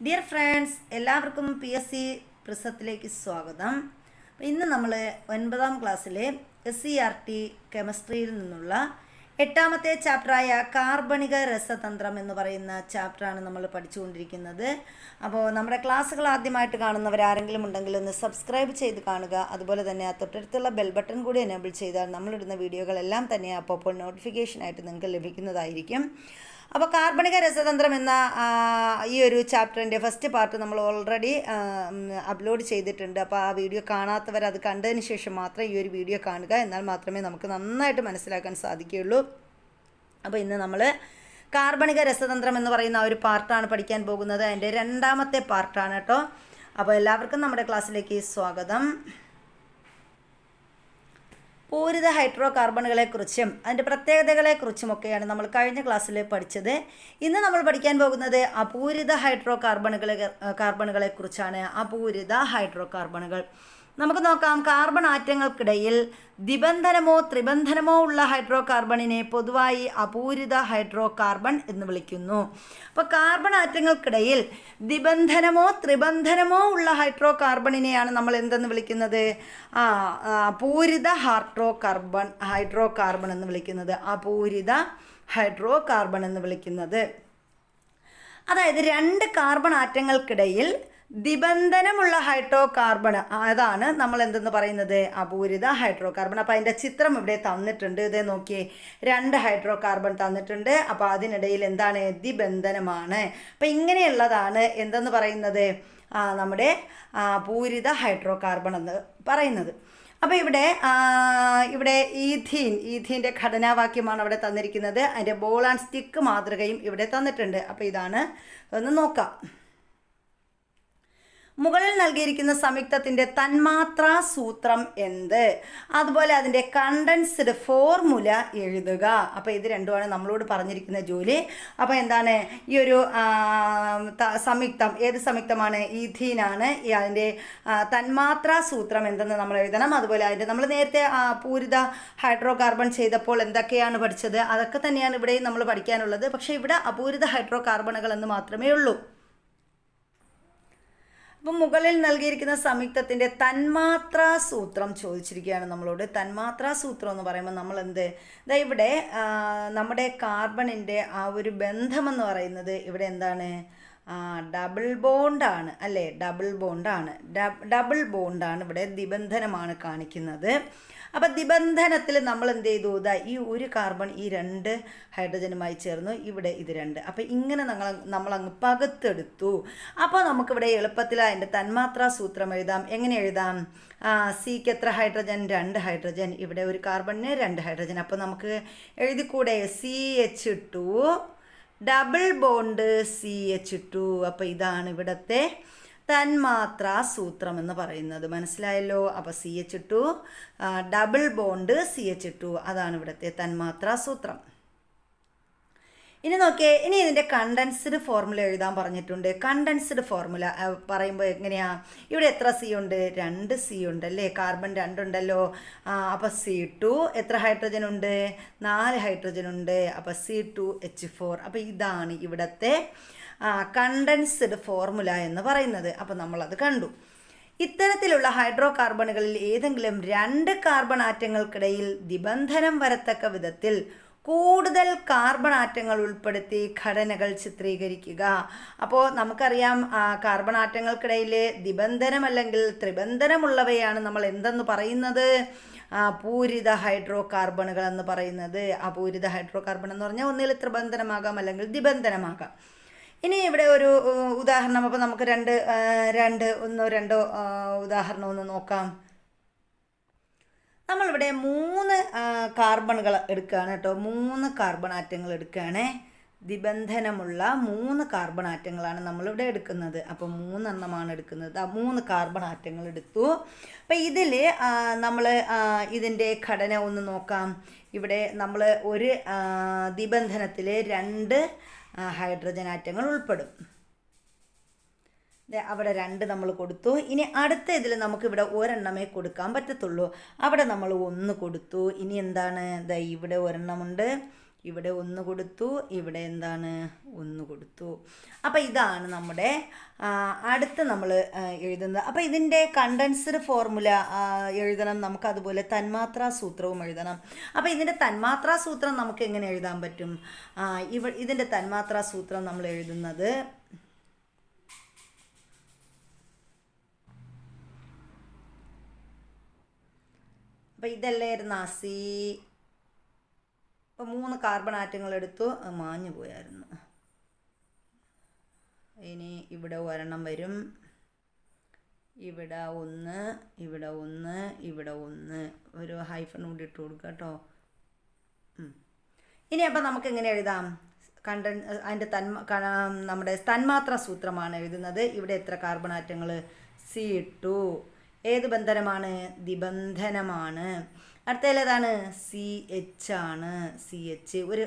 Dear friends, എല്ലാവർക്കും PSC പ്രിസത്തിലേക്ക് സ്വാഗതം. ഇന്ന് നമ്മൾ 9ാം ക്ലാസ്സിലെ SCERT കെമിസ്ട്രിയിൽ നിന്നുള്ള 8ാമത്തെ ചാപ്റ്ററായ കാർബണിക രസതന്ത്രം എന്ന് പറയുന്ന ചാപ്റ്ററാണ് നമ്മൾ പഠിച്ചുകൊണ്ടിരിക്കുന്നത്. അപ്പോൾ നമ്മുടെ ക്ലാസ്സുകൾ ആദ്യമായിട്ട് കാണുന്നവരാരെങ്കിലും ഉണ്ടെങ്കിൽ ഒന്ന് സബ്സ്ക്രൈബ് ചെയ്ത് കാണുക. അതുപോലെ തന്നെ ആ തൊട്ടടുത്തുള്ള ബെൽ ബട്ടൺ കൂടി എനേബിൾ ചെയ്താൽ നമ്മളിടുന്ന വീഡിയോകളെല്ലാം തന്നെ അപ്പോൾ നോട്ടിഫിക്കേഷനായിട്ട് നിങ്ങൾക്ക് ലഭിക്കുന്നതായിരിക്കും. അപ്പോൾ കാർബണിക രസതന്ത്രം എന്ന ഈ ഒരു ചാപ്റ്ററിൻ്റെ ഫസ്റ്റ് പാർട്ട് നമ്മൾ ഓൾറെഡി അപ്ലോഡ് ചെയ്തിട്ടുണ്ട്. അപ്പോൾ ആ വീഡിയോ കാണാത്തവർ അത് കണ്ടതിന് ശേഷം മാത്രം ഈ ഒരു വീഡിയോ കാണുക. എന്നാൽ മാത്രമേ നമുക്ക് നന്നായിട്ട് മനസ്സിലാക്കാൻ സാധിക്കുകയുള്ളൂ. അപ്പോൾ ഇന്ന് നമ്മൾ കാർബണിക രസതന്ത്രം എന്ന് പറയുന്ന ആ ഒരു പാർട്ടാണ് പഠിക്കാൻ പോകുന്നത്. അതിൻ്റെ 2ാമത്തെ പാർട്ടാണ് കേട്ടോ. അപ്പോൾ എല്ലാവർക്കും നമ്മുടെ ക്ലാസ്സിലേക്ക് സ്വാഗതം. പൂരിത ഹൈഡ്രോ കാർബണുകളെക്കുറിച്ചും അതിൻ്റെ പ്രത്യേകതകളെക്കുറിച്ചുമൊക്കെയാണ് നമ്മൾ കഴിഞ്ഞ ക്ലാസ്സിൽ പഠിച്ചത്. ഇന്ന് നമ്മൾ പഠിക്കാൻ പോകുന്നത് അപൂരിത ഹൈഡ്രോ കാർബണുകളെക്കുറിച്ചാണ്. അപൂരിത ഹൈഡ്രോ കാർബണുകൾ നമുക്ക് നോക്കാം. കാർബൺ ആറ്റങ്ങൾക്കിടയിൽ ദ്വിബന്ധനമോ ത്രിബന്ധനമോ ഉള്ള ഹൈഡ്രോ കാർബണിനെ പൊതുവായി അപൂരിത ഹൈഡ്രോ കാർബൺ എന്ന് വിളിക്കുന്നു. അപ്പോൾ കാർബൺ ആറ്റങ്ങൾക്കിടയിൽ ദ്വിബന്ധനമോ ത്രിബന്ധനമോ ഉള്ള ഹൈഡ്രോ കാർബണിനെയാണ് നമ്മൾ എന്തെന്ന് വിളിക്കുന്നത്? അപൂരിത ഹൈഡ്രോ കാർബൺ എന്ന് വിളിക്കുന്നത്. അപൂരിത ഹൈഡ്രോ കാർബൺ എന്ന് വിളിക്കുന്നത്. അതായത് 2 കാർബൺ ആറ്റങ്ങൾക്കിടയിൽ ദ്വിബന്ധനമുള്ള ഹൈഡ്രോ കാർബൺ, അതാണ് നമ്മൾ എന്തെന്ന് പറയുന്നത്? അപൂരിത ഹൈഡ്രോ കാർബൺ. അപ്പോൾ അതിൻ്റെ ചിത്രം ഇവിടെ തന്നിട്ടുണ്ട്. ഇതേ നോക്കിയേ, 2 ഹൈഡ്രോ കാർബൺ തന്നിട്ടുണ്ട്. അപ്പോൾ അതിനിടയിൽ എന്താണ്? ദ്വിബന്ധനമാണ്. അപ്പോൾ ഇങ്ങനെയുള്ളതാണ് എന്തെന്ന് പറയുന്നത്? നമ്മുടെ പൂരിത ഹൈഡ്രോ കാർബൺ എന്ന് പറയുന്നത്. അപ്പോൾ ഇവിടെ ഈഥീൻ്റെ ഘടനാവാക്യമാണ് അവിടെ തന്നിരിക്കുന്നത്. അതിൻ്റെ ബോൾ ആൻഡ് സ്റ്റിക്ക് മാതൃകയും ഇവിടെ തന്നിട്ടുണ്ട്. അപ്പോൾ ഇതാണ്, ഒന്ന് നോക്കാം. മുകളിൽ നൽകിയിരിക്കുന്ന സംയുക്തത്തിൻ്റെ തന്മാത്രാ സൂത്രം എന്ത്? അതുപോലെ അതിൻ്റെ കണ്ടൻസ്ഡ് ഫോർമുല എഴുതുക. അപ്പോൾ ഇത് രണ്ടുമാണ് നമ്മളോട് പറഞ്ഞിരിക്കുന്ന ജോലി. അപ്പോൾ എന്താണ് ഈ ഒരു സംയുക്തം? ഏത് സംയുക്തമാണ്? ഈഥീനാണ്. അതിൻ്റെ തന്മാത്രാ സൂത്രം എന്തെന്ന് നമ്മൾ എഴുതണം. അതുപോലെ അതിൻ്റെ നമ്മൾ നേരത്തെ പൂരിത ഹൈഡ്രോ കാർബൺ ചെയ്തപ്പോൾ എന്തൊക്കെയാണ് പഠിച്ചത്? അതൊക്കെ തന്നെയാണ് ഇവിടെയും നമ്മൾ പഠിക്കാനുള്ളത്. പക്ഷേ ഇവിടെ അപൂരിത ഹൈഡ്രോ കാർബണുകൾ എന്ന് മാത്രമേ ഉള്ളൂ. അപ്പം മുകളിൽ നൽകിയിരിക്കുന്ന സംയുക്തത്തിൻ്റെ തന്മാത്രാ സൂത്രം ചോദിച്ചിരിക്കുകയാണ് നമ്മളോട്. തന്മാത്രാ സൂത്രം എന്ന് പറയുമ്പോൾ നമ്മൾ ഇവിടെ നമ്മുടെ കാർബണിൻ്റെ ആ ഒരു ബന്ധമെന്ന് പറയുന്നത് ഇവിടെ എന്താണ്? ഡബിൾ ബോണ്ടാണ് അല്ലേ? ഡബിൾ ബോണ്ടാണ് ഇവിടെ ദ്വിബന്ധനമാണ് കാണിക്കുന്നത്. അപ്പം ദ്വിബന്ധനത്തിൽ നമ്മൾ എന്ത് ചെയ്തു? ഈ ഒരു കാർബൺ ഈ 2 ഹൈഡ്രജനുമായി ചേർന്നു. ഇവിടെ ഇത് 2. അപ്പം ഇങ്ങനെ നമ്മളങ്ങ് പകുത്തെടുത്തു. അപ്പോൾ നമുക്കിവിടെ എളുപ്പത്തിൽ അതിൻ്റെ തന്മാത്രാ സൂത്രം എഴുതാം. എങ്ങനെ എഴുതാം? സിക്ക് എത്ര ഹൈഡ്രജൻ? 2 ഹൈഡ്രജൻ. ഇവിടെ ഒരു കാർബണിന് 2 ഹൈഡ്രജൻ. അപ്പോൾ നമുക്ക് എഴുതിക്കൂടെ? CH2 double bond CH2. അപ്പോൾ ഇതാണ് ഇവിടുത്തെ തന്മാത്രാ സൂത്രം എന്ന് പറയുന്നത്. മനസ്സിലായല്ലോ? അപ്പോൾ CH2 ഡബിൾ ബോണ്ട് CH2, അതാണ് ഇവിടുത്തെ തന്മാത്രാ സൂത്രം. ഇനി നോക്കിയേ, ഇനി ഇതിൻ്റെ കണ്ടൻസ്ഡ് ഫോർമുല എഴുതാൻ പറഞ്ഞിട്ടുണ്ട്. കണ്ടൻസ്ഡ് ഫോർമുല പറയുമ്പോൾ എങ്ങനെയാ? ഇവിടെ എത്ര C ഉണ്ട്? 2 C ഉണ്ടല്ലേ? കാർബൺ 2 ഉണ്ടല്ലോ. അപ്പോൾ C2 എത്ര ഹൈഡ്രജൻ ഉണ്ട്? 4 ഹൈഡ്രജൻ ഉണ്ട്. അപ്പോൾ C2H4. അപ്പോൾ ഇതാണ് ഇവിടുത്തെ കണ്ടൻസ്ഡ് ഫോർമുല എന്ന് പറയുന്നത്. അപ്പോൾ നമ്മളത് കണ്ടു. ഇത്തരത്തിലുള്ള ഹൈഡ്രോ കാർബണുകളിൽ ഏതെങ്കിലും 2 കാർബൺ ആറ്റങ്ങൾക്കിടയിൽ ദ്വിബന്ധനം വരത്തക്ക വിധത്തിൽ കൂടുതൽ കാർബൺ ആറ്റങ്ങൾ ഉൾപ്പെടുത്തി ഘടനകൾ ചിത്രീകരിക്കുക. അപ്പോൾ നമുക്കറിയാം, കാർബൺ ആറ്റങ്ങൾക്കിടയിൽ ദ്വിബന്ധനം അല്ലെങ്കിൽ ത്രിബന്ധനമുള്ളവയാണ് നമ്മൾ എന്തെന്ന് പറയുന്നത്? പൂരിത ഹൈഡ്രോ കാർബണുകൾ എന്ന് പറയുന്നത്. അപൂരിത ഹൈഡ്രോ കാർബൺ എന്ന് പറഞ്ഞാൽ ഒന്നിൽ ത്രിബന്ധനമാകാം അല്ലെങ്കിൽ ദ്വിബന്ധനമാകാം. ഇനി ഇവിടെ ഒരു ഉദാഹരണം. അപ്പോൾ നമുക്ക് ഒന്നോ രണ്ടോ ഉദാഹരണം ഒന്ന് നോക്കാം. നമ്മളിവിടെ 3 കാർബണുകൾ എടുക്കുകയാണ് കേട്ടോ. 3 കാർബൺ ആറ്റങ്ങൾ എടുക്കുകയാണേ. ദ്വിബന്ധനമുള്ള 3 കാർബൺ ആറ്റങ്ങളാണ് നമ്മളിവിടെ എടുക്കുന്നത്. അപ്പോൾ 3 എണ്ണമാണ് എടുക്കുന്നത്. 3 കാർബൺ ആറ്റങ്ങൾ എടുത്തു. അപ്പം ഇതിൽ നമ്മൾ ഇതിൻ്റെ ഘടന ഒന്ന് നോക്കാം. ഇവിടെ നമ്മൾ ഒരു ദ്വിബന്ധനത്തിൽ 2 ഹൈഡ്രജൻ ആറ്റങ്ങൾ ഉൾപ്പെടും. അവിടെ 2 നമ്മൾ കൊടുത്തു. ഇനി അടുത്ത ഇതിൽ നമുക്കിവിടെ ഒരെണ്ണമേ കൊടുക്കാൻ പറ്റത്തുള്ളൂ. അവിടെ നമ്മൾ 1 കൊടുത്തു. ഇനി എന്താണ്? ഇവിടെ ഒരെണ്ണമുണ്ട്, ഇവിടെ 1 കൊടുത്തു, ഇവിടെ എന്താണ് 1 കൊടുത്തു. അപ്പോൾ ഇതാണ് നമ്മുടെ അടുത്ത് നമ്മൾ എഴുതുന്നത്. അപ്പോൾ ഇതിൻ്റെ കണ്ടൻസ്ഡ് ഫോർമുല എഴുതണം നമുക്ക്, അതുപോലെ തന്മാത്രാ സൂത്രവും എഴുതണം. അപ്പോൾ ഇതിൻ്റെ തന്മാത്രാ സൂത്രം നമുക്ക് എങ്ങനെ എഴുതാൻ പറ്റും? ഇതിൻ്റെ തന്മാത്രാ സൂത്രം നമ്മൾ എഴുതുന്നത് അപ്പോൾ ഇതല്ലായിരുന്നു സി. ഇപ്പോൾ 3 കാർബൺ ആറ്റങ്ങൾ എടുത്തു, മാഞ്ഞു പോയായിരുന്നു. ഇനി ഇവിടെ ഒരെണ്ണം വരും, ഇവിടെ 1, ഇവിടെ 1, ഇവിടെ 1, ഒരു ഹൈഫൺ കൂടി ഇട്ട് കൊടുക്കുക കേട്ടോ. ഇനി അപ്പോൾ നമുക്ക് എങ്ങനെ എഴുതാം? അതിൻ്റെ നമ്മുടെ തന്മാത്രാ സൂത്രമാണ് എഴുതുന്നത്. ഇവിടെ എത്ര കാർബൺ ആറ്റങ്ങൾ? C2. ഏത് ബന്ധനമാണ്? ദ്വിബന്ധനമാണ്. അടുത്തതിലേതാണ്? CH ആണ്. CH ഒരു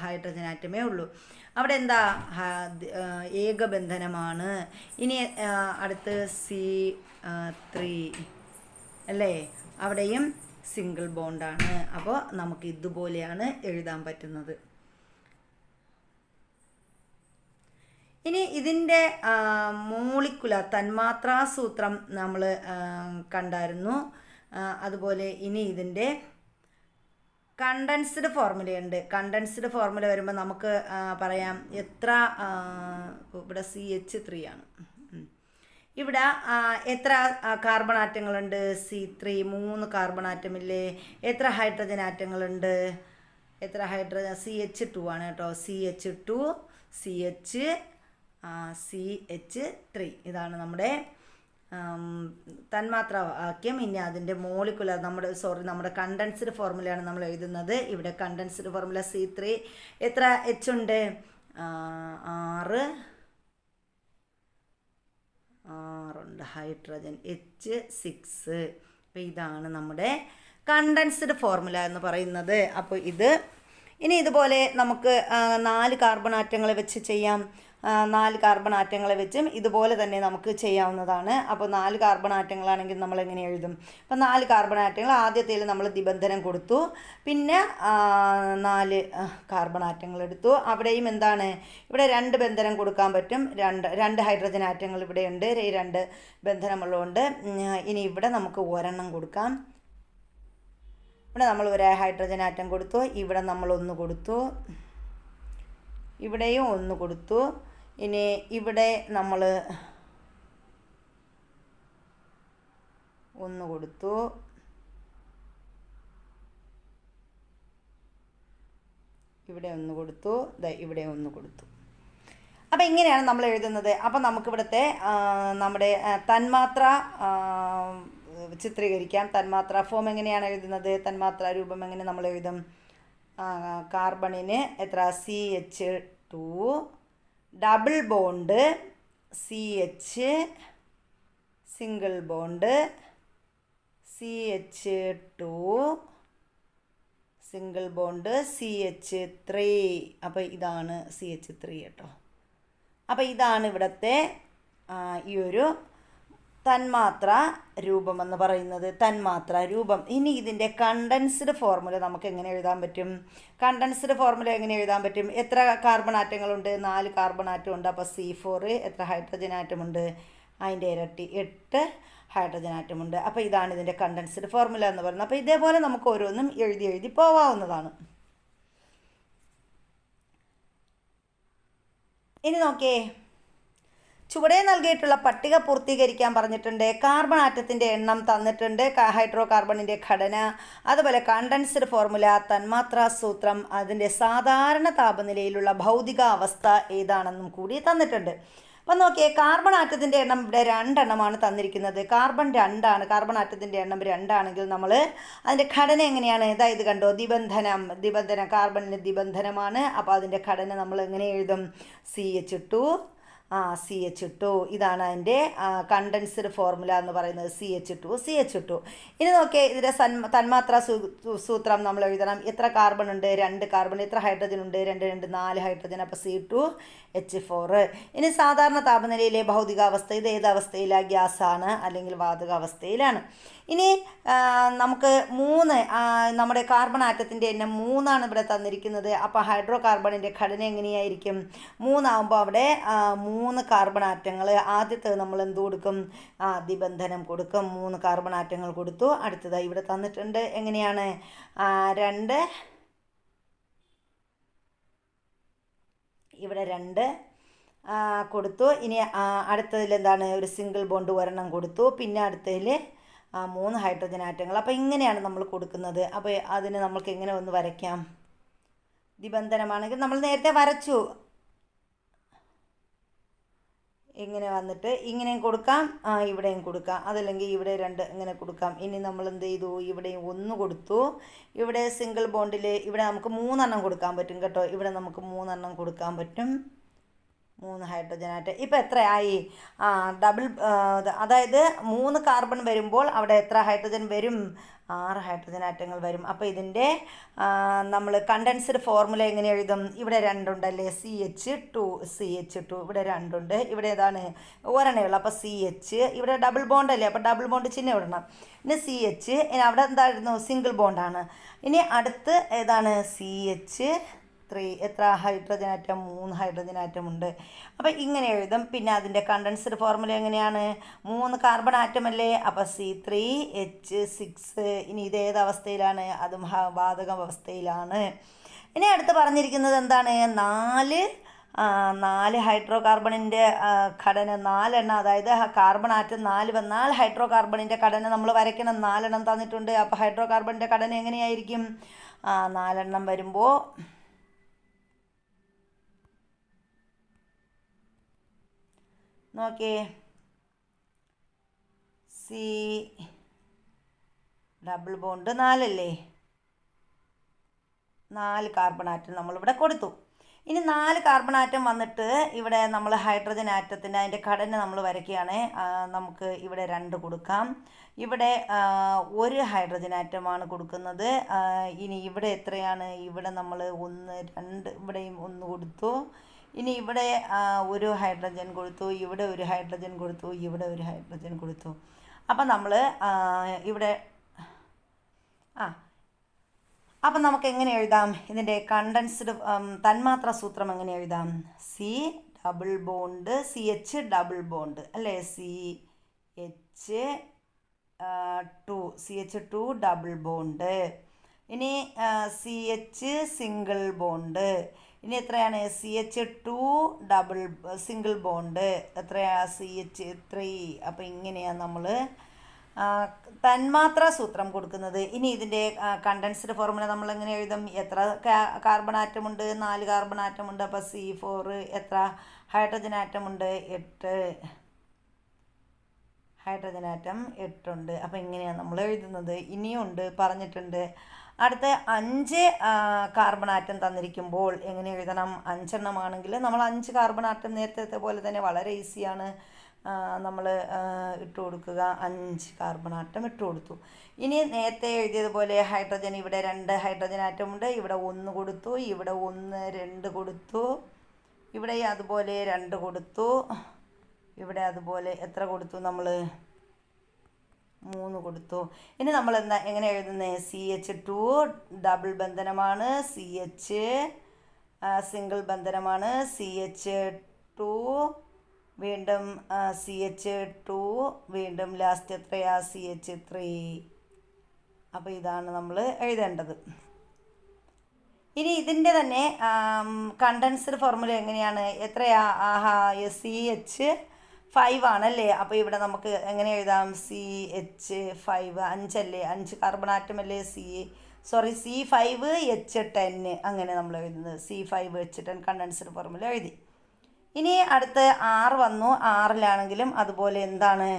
ഹൈഡ്രജൻ ആറ്റമേ ഉള്ളൂ. അവിടെ എന്താ? ഏകബന്ധനമാണ്. ഇനി അടുത്ത് C3 അല്ലേ? അവിടെയും സിംഗിൾ ബോണ്ടാണ്. അപ്പോൾ നമുക്ക് ഇതുപോലെയാണ് എഴുതാൻ പറ്റുന്നത്. ഇനി ഇതിൻ്റെ മോളിക്കുലർ തന്മാത്രാ സൂത്രം നമ്മൾ കണ്ടായിരുന്നു. അതുപോലെ ഇനി ഇതിൻ്റെ കണ്ടൻസ്ഡ് ഫോർമുലയുണ്ട്. കണ്ടൻസ്ഡ് ഫോർമുല വരുമ്പോൾ നമുക്ക് പറയാം എത്ര, ഇവിടെ CH3 ആണ്. ഇവിടെ എത്ര കാർബൺ ആറ്റങ്ങളുണ്ട്? C3 3 carbon ആറ്റമില്ലേ? എത്ര ഹൈഡ്രജൻ ആറ്റങ്ങളുണ്ട്? എത്ര ഹൈഡ്രജൻ? CH2 ആണ് കേട്ടോ. CH2 CH3 ഇതാണ് നമ്മുടെ തന്മാത്രാ വാക്യം. ഇനി അതിൻ്റെ മോളിക്കുലർ നമ്മുടെ കണ്ടൻസ്ഡ് ഫോർമുലയാണ് നമ്മൾ എഴുതുന്നത്. ഇവിടെ കണ്ടൻസ്ഡ് ഫോർമുല C3 എത്ര H ഉണ്ട്? 6 ഉണ്ട്. Hydrogen H6. അപ്പോൾ ഇതാണ് നമ്മുടെ കണ്ടൻസ്ഡ് ഫോർമുല എന്ന് പറയുന്നത്. അപ്പോൾ ഇനി ഇതുപോലെ നമുക്ക് 4 കാർബൺ ആറ്റങ്ങളെ വെച്ച് ചെയ്യാം. 4 കാർബൺ ആറ്റങ്ങളെ വെച്ചും ഇതുപോലെ തന്നെ നമുക്ക് ചെയ്യാവുന്നതാണ്. അപ്പോൾ 4 കാർബൺ ആറ്റങ്ങളാണെങ്കിൽ നമ്മൾ എങ്ങനെ എഴുതും? അപ്പോൾ 4 കാർബൺ ആറ്റങ്ങൾ ആദ്യത്തേൽ നമ്മൾ ദ്വിബന്ധനം കൊടുത്തു, പിന്നെ 4 കാർബൺ ആറ്റങ്ങൾ എടുത്തു. അവിടെയും എന്താണ്? ഇവിടെ 2 ബന്ധനം കൊടുക്കാൻ പറ്റും. 2 ഹൈഡ്രജൻ ആറ്റങ്ങൾ ഇവിടെയുണ്ട്, 2 ബന്ധനമുള്ളതുകൊണ്ട്. ഇനി ഇവിടെ നമുക്ക് ഒരെണ്ണം കൊടുക്കാം. ഇവിടെ നമ്മൾ ഒരു ഹൈഡ്രജൻ ആറ്റം കൊടുത്തു, ഇവിടെ നമ്മൾ 1 കൊടുത്തു, ഇവിടെയും 1 കൊടുത്തു. ഇനി ഇവിടെ നമ്മൾ 1 കൊടുത്തു, ഇവിടെ 1 കൊടുത്തു, ഇവിടെ 1 കൊടുത്തു. അപ്പോൾ ഇങ്ങനെയാണ് നമ്മൾ എഴുതുന്നത്. അപ്പോൾ നമുക്കിവിടുത്തെ നമ്മുടെ തന്മാത്ര ചിത്രീകരിക്കാം. തന്മാത്രാ ഫോം എങ്ങനെയാണ് എഴുതുന്നത്? തന്മാത്രാ രൂപം എങ്ങനെ നമ്മൾ എഴുതും? കാർബണിന് എത്ര? CH2 double bond CH, single bond CH2, single bond CH3. അപ്പോൾ ഇതാണ് CH3 കേട്ടോ. അപ്പോൾ ഇതാണ് ഇവിടുത്തെ ഈ ഒരു തന്മാത്ര രൂപം എന്ന് പറയുന്നത്. തന്മാത്ര രൂപം. ഇനി ഇതിൻ്റെ കണ്ടൻസ്ഡ് ഫോർമുല നമുക്ക് എങ്ങനെ എഴുതാൻ പറ്റും? കണ്ടൻസ്ഡ് ഫോർമുല എങ്ങനെ എഴുതാൻ പറ്റും? എത്ര കാർബൺ ആറ്റങ്ങളുണ്ട്? 4 കാർബൺ ആറ്റം ഉണ്ട്. അപ്പോൾ C4 എത്ര ഹൈഡ്രജൻ ആറ്റമുണ്ട്? അതിൻ്റെ ഇരട്ടി 8 ഹൈഡ്രജൻ ആറ്റമുണ്ട്. അപ്പോൾ ഇതാണ് ഇതിൻ്റെ കണ്ടൻസ്ഡ് ഫോർമുല എന്ന് പറയുന്നത്. അപ്പോൾ ഇതേപോലെ നമുക്ക് ഓരോന്നും എഴുതി പോവാവുന്നതാണ്. ഇനി നോക്കേ, ചുവടെ നൽകിയിട്ടുള്ള പട്ടിക പൂർത്തീകരിക്കാൻ പറഞ്ഞിട്ടുണ്ട്. കാർബൺ ആറ്റത്തിൻ്റെ എണ്ണം തന്നിട്ടുണ്ട്, ഹൈഡ്രോ കാർബണിൻ്റെ ഘടന, അതുപോലെ കണ്ടൻസ്ഡ് ഫോർമുല, തന്മാത്രാ സൂത്രം, അതിൻ്റെ സാധാരണ താപനിലയിലുള്ള ഭൗതിക അവസ്ഥ ഏതാണെന്നും കൂടി തന്നിട്ടുണ്ട്. അപ്പം നോക്കിയേ, കാർബൺ ആറ്റത്തിൻ്റെ എണ്ണം ഇവിടെ 2 എണ്ണമാണ് തന്നിരിക്കുന്നത്. കാർബൺ 2 ആണ്. കാർബൺ ആറ്റത്തിൻ്റെ എണ്ണം 2 ആണെങ്കിൽ നമ്മൾ അതിൻ്റെ ഘടന എങ്ങനെയാണ്? ഇത് കണ്ടോ, ദ്വിബന്ധനം. കാർബണിന് ദ്വിബന്ധനമാണ്. അപ്പോൾ അതിൻ്റെ ഘടന നമ്മൾ എങ്ങനെ എഴുതും? CH2 CH2. ഇതാണ് അതിൻ്റെ കണ്ടൻസ്ഡ് ഫോർമുല എന്ന് പറയുന്നത്. CH2. ഇനി നോക്കിയേ, ഇതിൻ്റെ തന്മാത്രാ സൂത്രം നമ്മൾ എഴുതണം. എത്ര കാർബൺ ഉണ്ട്? 2 കാർബൺ. എത്ര ഹൈഡ്രജൻ ഉണ്ട്? 2 4 ഹൈഡ്രജൻ. അപ്പോൾ C2H4. ഇനി സാധാരണ താപനിലയിലെ ഭൗതികാവസ്ഥ, ഇത് ഏത് അവസ്ഥയിലാണ്? ഗ്യാസാണ് അല്ലെങ്കിൽ വാതകാവസ്ഥയിലാണ്. ഇനി നമുക്ക് 3 നമ്മുടെ കാർബൺ ആറ്റത്തിൻ്റെ എണ്ണം 3 ഇവിടെ തന്നിരിക്കുന്നത്. അപ്പോൾ ഹൈഡ്രോ കാർബണിൻ്റെ ഘടന എങ്ങനെയായിരിക്കും? 3 അവിടെ 3 കാർബൺ ആറ്റങ്ങൾ. ആദ്യത്തേത് നമ്മൾ എന്ത് കൊടുക്കും? ദിബന്ധനം കൊടുക്കും. 3 കാർബൺ ആറ്റങ്ങൾ കൊടുത്തു. അടുത്തതായി ഇവിടെ തന്നിട്ടുണ്ട് എങ്ങനെയാണ്? 2 ഇവിടെ 2 കൊടുത്തു. ഇനി അടുത്തതിൽ എന്താണ്? ഒരു സിംഗിൾ ബോണ്ട് ഒരെണ്ണം കൊടുത്തു. പിന്നെ അടുത്തതിൽ 3 ഹൈഡ്രജൻ ആറ്റങ്ങൾ. അപ്പോൾ ഇങ്ങനെയാണ് നമ്മൾ കൊടുക്കുന്നത്. അപ്പോൾ അതിന് നമ്മൾക്ക് എങ്ങനെ ഒന്ന് വരയ്ക്കാം? ദിബന്ധനമാണെങ്കിൽ നമ്മൾ നേരത്തെ വരച്ചു. ഇങ്ങനെ വന്നിട്ട് ഇങ്ങനെയും കൊടുക്കാം, ഇവിടെയും കൊടുക്കാം, അതല്ലെങ്കിൽ ഇവിടെ 2 ഇങ്ങനെ കൊടുക്കാം. ഇനി നമ്മൾ എന്ത് ചെയ്തു? ഇവിടെയും 1 കൊടുത്തു. ഇവിടെ സിംഗിൾ ബോണ്ടിൽ ഇവിടെ നമുക്ക് 3 കൊടുക്കാൻ പറ്റും കേട്ടോ. ഇവിടെ നമുക്ക് 3 കൊടുക്കാൻ പറ്റും. 3 ഹൈഡ്രജൻ ആറ്റം. ഇപ്പോൾ എത്രയായി? ഡബിൾ, അതായത് 3 കാർബൺ വരുമ്പോൾ അവിടെ എത്ര ഹൈഡ്രജൻ വരും? 6 ഹൈഡ്രജൻ ആറ്റങ്ങൾ വരും. അപ്പോൾ ഇതിൻ്റെ നമ്മൾ കണ്ടൻസ്ഡ് ഫോർമുല എങ്ങനെ എഴുതും? ഇവിടെ 2 ഉണ്ടല്ലേ, CH2 ഇവിടെ 2 ഉണ്ട്. ഇവിടെ ഏതാണ്? ഒരെണ്ണേ ഉള്ളൂ. അപ്പോൾ CH, ഇവിടെ ഡബിൾ ബോണ്ട് അല്ലേ, അപ്പോൾ ഡബിൾ ബോണ്ട് ചിഹ്നം ഇടണം. ഇനി CH, ഇനി അവിടെ എന്തായിരുന്നു? സിംഗിൾ ബോണ്ടാണ്. ഇനി അടുത്ത് ഏതാണ്? CH3. എത്ര ഹൈഡ്രജൻ ആറ്റം? 3 ഹൈഡ്രജൻ ആറ്റം ഉണ്ട്. അപ്പോൾ ഇങ്ങനെ എഴുതും. പിന്നെ അതിൻ്റെ കണ്ടൻസ്ഡ് ഫോർമുല എങ്ങനെയാണ്? 3 കാർബൺ ആറ്റം അല്ലേ, അപ്പോൾ C3H6. ഇനി ഇത് ഏത് അവസ്ഥയിലാണ്? അതും വാതക അവസ്ഥയിലാണ്. ഇനി അടുത്ത് പറഞ്ഞിരിക്കുന്നത് എന്താണ്? 4 ഹൈഡ്രോ കാർബണിൻ്റെ ഘടന 4 എണ്ണം. അതായത് കാർബൺ ആറ്റം 4 വന്നാൽ ഹൈഡ്രോ കാർബണിൻ്റെ ഘടന നമ്മൾ വരയ്ക്കണം. 4 എണ്ണം തന്നിട്ടുണ്ട്. അപ്പോൾ ഹൈഡ്രോ കാർബണിൻ്റെ ഘടന എങ്ങനെയായിരിക്കും? 4 എണ്ണം വരുമ്പോൾ നോക്കിയേ, C ഡബിൾ ബോണ്ട് 4 അല്ലേ, 4 കാർബൺ ആറ്റം നമ്മളിവിടെ കൊടുത്തു. ഇനി 4 കാർബൺ ആറ്റം വന്നിട്ട് ഇവിടെ നമ്മൾ ഹൈഡ്രജൻ ആറ്റത്തിൻ്റെ അതിൻ്റെ ഘടന നമ്മൾ വരയ്ക്കുകയാണ്. നമുക്ക് ഇവിടെ 2 കൊടുക്കാം. ഇവിടെ 1 ഹൈഡ്രജൻ ആറ്റമാണ് കൊടുക്കുന്നത്. ഇനി ഇവിടെ എത്രയാണ്? ഇവിടെ നമ്മൾ 1, 2, ഇവിടെയും 1 കൊടുത്തു. ഇനി ഇവിടെ 1 ഹൈഡ്രജൻ കൊടുത്തു, ഇവിടെ 1 ഹൈഡ്രജൻ കൊടുത്തു, ഇവിടെ 1 ഹൈഡ്രജൻ കൊടുത്തു. അപ്പം നമ്മൾ ഇവിടെ അപ്പം നമുക്ക് എങ്ങനെ എഴുതാം? ഇതിൻ്റെ കണ്ടൻസ്ഡ് തന്മാത്ര സൂത്രം എങ്ങനെ എഴുതാം? CH ഡബിൾ ബോണ്ട് അല്ലേ, CH2 ഡബിൾ ബോണ്ട്. ഇനി CH സിംഗിൾ ബോണ്ട്. ഇനി എത്രയാണ്? CH2 സിംഗിൾ ബോണ്ട് എത്രയാ? CH3. അപ്പോൾ ഇങ്ങനെയാണ് നമ്മൾ തന്മാത്രാ സൂത്രം കൊടുക്കുന്നത്. ഇനി ഇതിൻ്റെ കണ്ടൻസ്ഡ് ഫോർമുല നമ്മൾ എങ്ങനെ എഴുതും? എത്ര കാർബൺ ആറ്റമുണ്ട്? 4 കാർബൺ ആറ്റമുണ്ട്. അപ്പോൾ C4. എത്ര ഹൈഡ്രജൻ ആറ്റമുണ്ട്? 8 ഹൈഡ്രജൻ ആറ്റം 8 ഉണ്ട്. അപ്പോൾ ഇങ്ങനെയാണ് നമ്മൾ എഴുതുന്നത്. ഇനിയും ഉണ്ട്, പറഞ്ഞിട്ടുണ്ട്. അടുത്ത 5 കാർബൺ ആറ്റം തന്നിരിക്കുമ്പോൾ എങ്ങനെ എഴുതണം? 5 എണ്ണമാണെങ്കിൽ നമ്മൾ 5 കാർബൺ ആറ്റം നേരത്തെ പോലെ തന്നെ വളരെ ഈസിയാണ് നമ്മൾ ഇട്ട് കൊടുക്കുക. 5 കാർബൺ ആറ്റം ഇട്ട് കൊടുത്തു. ഇനി നേരത്തെ എഴുതിയതുപോലെ ഹൈഡ്രജൻ ഇവിടെ 2 ഹൈഡ്രജൻ ആറ്റം ഉണ്ട്. ഇവിടെ 1 കൊടുത്തു, ഇവിടെ 1, 2 കൊടുത്തു, ഇവിടെ അതുപോലെ 2 കൊടുത്തു, ഇവിടെ അതുപോലെ എത്ര കൊടുത്തു? നമ്മൾ 3 കൊടുത്തു. ഇനി നമ്മൾ എങ്ങനെ എഴുതുന്നത്? CH2 ഡബിൾ ബന്ധനമാണ്, CH സിംഗിൾ ബന്ധനമാണ്, CH2 വീണ്ടും CH2 വീണ്ടും ലാസ്റ്റ് എത്രയാ? CH3. അപ്പോൾ ഇതാണ് നമ്മൾ എഴുതേണ്ടത്. ഇനി ഇതിൻ്റെ തന്നെ കണ്ടൻസ്ഡ് ഫോർമുല എങ്ങനെയാണ്? എത്രയാ? CH5 ആണല്ലേ. അപ്പോൾ ഇവിടെ നമുക്ക് എങ്ങനെ എഴുതാം? CH5 5 അല്ലേ, 5 കാർബൺ ആറ്റം അല്ലേ, C5H10 അങ്ങനെ നമ്മൾ എഴുതുന്നത്. C5H10 കണ്ടൻസ്ഡ് ഫോർമുല എഴുതി. ഇനി അടുത്ത് 6 വന്നു. 6ലാണെങ്കിലും അതുപോലെ എന്താണ്?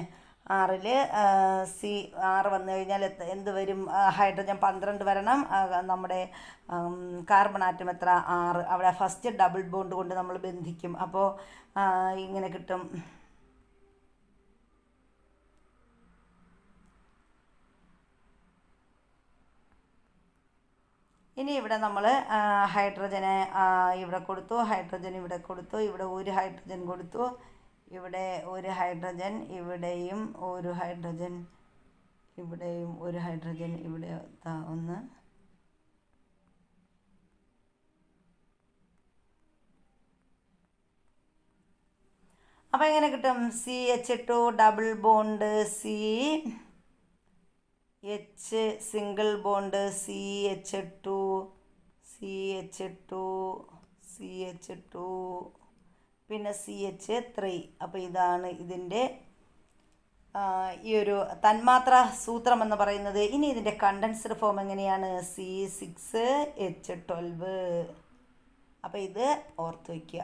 6ൽ 6 വന്നു കഴിഞ്ഞാൽ എന്ത് വരും? ഹൈഡ്രജൻ 12 വരണം. നമ്മുടെ കാർബൺ ആറ്റം എത്ര? 6. അവിടെ ഫസ്റ്റ് ഡബിൾ ബോണ്ട് കൊണ്ട് നമ്മൾ ബന്ധിക്കും. അപ്പോൾ ഇങ്ങനെ കിട്ടും. ഇനി ഇവിടെ നമ്മൾ ഹൈഡ്രജനെ ഇവിടെ കൊടുത്തു, ഹൈഡ്രജൻ ഇവിടെ കൊടുത്തു, ഇവിടെ 1 ഹൈഡ്രജൻ കൊടുത്തു, ഇവിടെ 1 ഹൈഡ്രജൻ, ഇവിടെയും 1 ഹൈഡ്രജൻ, ഇവിടെയും ഒരു ഹൈഡ്രജൻ, ഇവിടെ ഒന്ന്. അപ്പോൾ എങ്ങനെ കിട്ടും? CH2 double bond CH single bond CH2 പിന്നെ CH3. അപ്പോൾ ഇതാണ് ഇതിൻ്റെ ഈ ഒരു തന്മാത്ര സൂത്രം എന്ന് പറയുന്നത്. ഇനി ഇതിൻ്റെ കണ്ടൻസ്ഡ് ഫോം എങ്ങനെയാണ്? C6H12. അപ്പോൾ ഇത് ഓർത്ത് വയ്ക്കുക.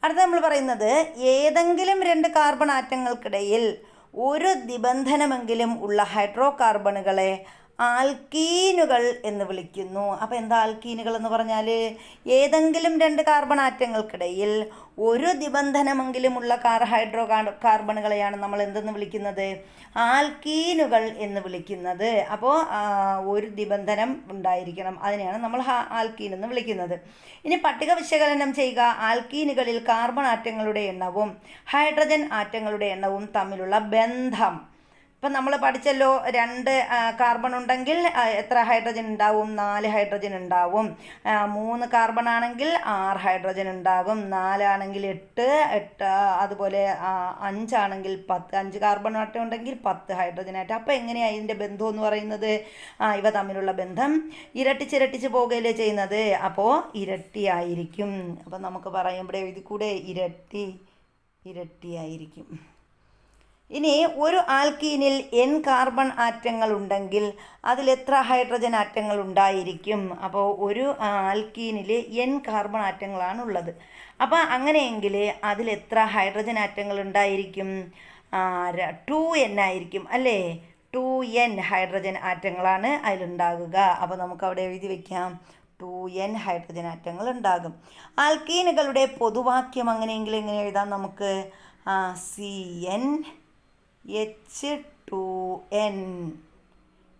അടുത്ത നമ്മൾ പറയുന്നത് ഏതെങ്കിലും 2 കാർബൺ ആറ്റങ്ങൾക്കിടയിൽ ഒരു നിബന്ധനമെങ്കിലും ഉള്ള ഹൈഡ്രോ കാർബണുകളെ ആൽക്കീനുകൾ എന്ന് വിളിക്കുന്നു. അപ്പോൾ എന്താ ആൽക്കീനുകൾ എന്ന് പറഞ്ഞാൽ? ഏതെങ്കിലും 2 കാർബൺ ആറ്റങ്ങൾക്കിടയിൽ ഒരു നിബന്ധനമെങ്കിലുമുള്ള ഹൈഡ്രോ കാർബണുകളെയാണ് നമ്മൾ എന്തെന്ന് വിളിക്കുന്നത്? ആൽക്കീനുകൾ എന്ന് വിളിക്കുന്നത്. അപ്പോൾ ഒരു നിബന്ധനം ഉണ്ടായിരിക്കണം, അതിനെയാണ് നമ്മൾ ആൽക്കീൻ എന്ന് വിളിക്കുന്നത്. ഇനി പട്ടിക വിശകലനം ചെയ്യുക. ആൽക്കീനുകളിൽ കാർബൺ ആറ്റങ്ങളുടെ എണ്ണവും ഹൈഡ്രജൻ ആറ്റങ്ങളുടെ എണ്ണവും തമ്മിലുള്ള ബന്ധം. ഇപ്പം നമ്മൾ പഠിച്ചല്ലോ, 2 കാർബൺ ഉണ്ടെങ്കിൽ എത്ര ഹൈഡ്രജൻ ഉണ്ടാവും? 4 ഹൈഡ്രജൻ ഉണ്ടാവും. 3 കാർബൺ ആണെങ്കിൽ 6 ഹൈഡ്രജൻ ഉണ്ടാകും. 4 ആണെങ്കിൽ 8, അതുപോലെ 5 ആണെങ്കിൽ 10. 5 കാർബൺ ആറ്റം ഉണ്ടെങ്കിൽ 10 ഹൈഡ്രജൻ ആറ്റം. അപ്പോൾ എങ്ങനെയാണ് ഇതിൻ്റെ ബന്ധം എന്ന് പറയുന്നത്? ഇവ തമ്മിലുള്ള ബന്ധം ഇരട്ടിച്ചിരട്ടിച്ച് പോകുകയല്ലേ ചെയ്യുന്നത്, അപ്പോൾ ഇരട്ടിയായിരിക്കും. അപ്പോൾ നമുക്ക് പറയാം, ഇവിടെ എഴുതി കൂടെ, ഇരട്ടിയായിരിക്കും. ഇനി ഒരു ആൽക്കീനിൽ N കാർബൺ ആറ്റങ്ങൾ ഉണ്ടെങ്കിൽ അതിൽ എത്ര ഹൈഡ്രജൻ ആറ്റങ്ങൾ ഉണ്ടായിരിക്കും? അപ്പോൾ ഒരു ആൽക്കീനിൽ N കാർബൺ ആറ്റങ്ങളാണ് ഉള്ളത്. അപ്പോൾ അങ്ങനെയെങ്കിൽ അതിൽ എത്ര ഹൈഡ്രജൻ ആറ്റങ്ങൾ ഉണ്ടായിരിക്കും? 2N ആയിരിക്കും അല്ലേ? 2N hydrogen ആറ്റങ്ങളാണ് അതിലുണ്ടാകുക. അപ്പോൾ നമുക്ക് അവിടെ എഴുതി വയ്ക്കാം, 2N ഹൈഡ്രജൻ ആറ്റങ്ങൾ ഉണ്ടാകും. ആൽക്കീനുകളുടെ പൊതുവാക്യം അങ്ങനെയെങ്കിൽ എങ്ങനെ എഴുതാം നമുക്ക്? CnH2n.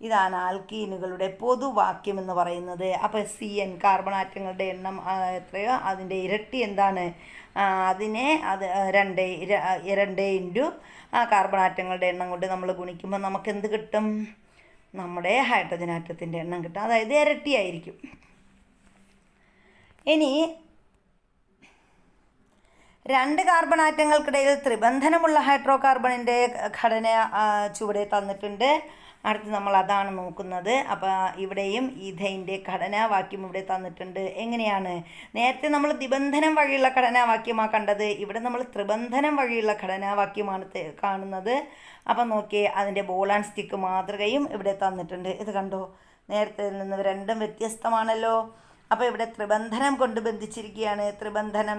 ഇതാണ് ആൽക്കീനുകളുടെ പൊതുവാക്യം എന്ന് പറയുന്നത്. അപ്പോൾ CN കാർബൺ ആറ്റങ്ങളുടെ എണ്ണം എത്രയോ അതിൻ്റെ ഇരട്ടി എന്താണ്? അത് 2 ഇൻറ്റു കാർബൺ ആറ്റങ്ങളുടെ എണ്ണം കൊണ്ട് നമ്മൾ ഗുണിക്കുമ്പോൾ നമുക്ക് എന്ത് കിട്ടും? നമ്മുടെ ഹൈഡ്രജൻ ആറ്റത്തിൻ്റെ എണ്ണം കിട്ടും, അതായത് ഇരട്ടിയായിരിക്കും. ഇനി 2 കാർബൺ ആറ്റങ്ങൾക്കിടയിൽ ത്രിബന്ധനമുള്ള ഹൈഡ്രോ കാർബണിൻ്റെ ഘടന ചുവടെ തന്നിട്ടുണ്ട്. അടുത്ത് നമ്മൾ അതാണ് നോക്കുന്നത്. അപ്പോൾ ഇവിടെയും ഈഥൈൻ്റെ ഘടനാവാക്യം ഇവിടെ തന്നിട്ടുണ്ട്. എങ്ങനെയാണ്? നേരത്തെ നമ്മൾ നിബന്ധനം വഴിയുള്ള ഘടനാവാക്യമാണ് കണ്ടത്, ഇവിടെ നമ്മൾ ത്രിബന്ധനം വഴിയുള്ള ഘടനാവാക്യമാണ് കാണുന്നത്. അപ്പം നോക്കിയേ, അതിൻ്റെ ബോൾ ആൻഡ് സ്റ്റിക്ക് മാതൃകയും ഇവിടെ തന്നിട്ടുണ്ട്. ഇത് കണ്ടോ, നേരത്തെ നിന്ന് രണ്ടും വ്യത്യസ്തമാണല്ലോ. അപ്പോൾ ഇവിടെ ത്രിബന്ധനം കൊണ്ട് ബന്ധിച്ചിരിക്കുകയാണ്. ത്രിബന്ധനം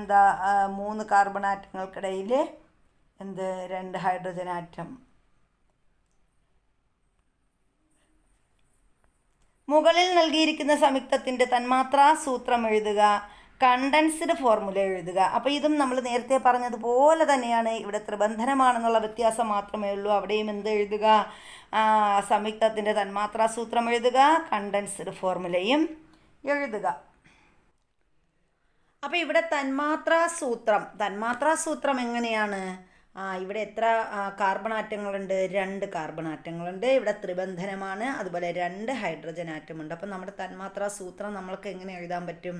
3 കാർബൺ ആറ്റങ്ങൾക്കിടയിൽ 2 ഹൈഡ്രജൻ ആറ്റം. മുകളിൽ നൽകിയിരിക്കുന്ന സംയുക്തത്തിൻ്റെ തന്മാത്രാ സൂത്രം എഴുതുക, കണ്ടൻസ്ഡ് ഫോർമുല എഴുതുക. അപ്പോൾ ഇതും നമ്മൾ നേരത്തെ പറഞ്ഞതുപോലെ തന്നെയാണ്. ഇവിടെ ത്രിബന്ധനമാണെന്നുള്ള വ്യത്യാസം മാത്രമേ ഉള്ളൂ. അവിടെയും എന്ത് എഴുതുക? സംയുക്തത്തിൻ്റെ തന്മാത്രാ സൂത്രം എഴുതുക, കണ്ടൻസ്ഡ് ഫോർമുലയും എഴുതുക. അപ്പോൾ ഇവിടെ തന്മാത്രാ സൂത്രം എങ്ങനെയാണ്? ഇവിടെ എത്ര കാർബൺ ആറ്റങ്ങളുണ്ട്? 2 കാർബൺ ആറ്റങ്ങളുണ്ട്. ഇവിടെ ത്രിബന്ധനമാണ്, അതുപോലെ 2 ഹൈഡ്രജൻ ആറ്റമുണ്ട്. അപ്പം നമ്മുടെ തന്മാത്രാ സൂത്രം നമ്മൾക്ക് എങ്ങനെ എഴുതാൻ പറ്റും?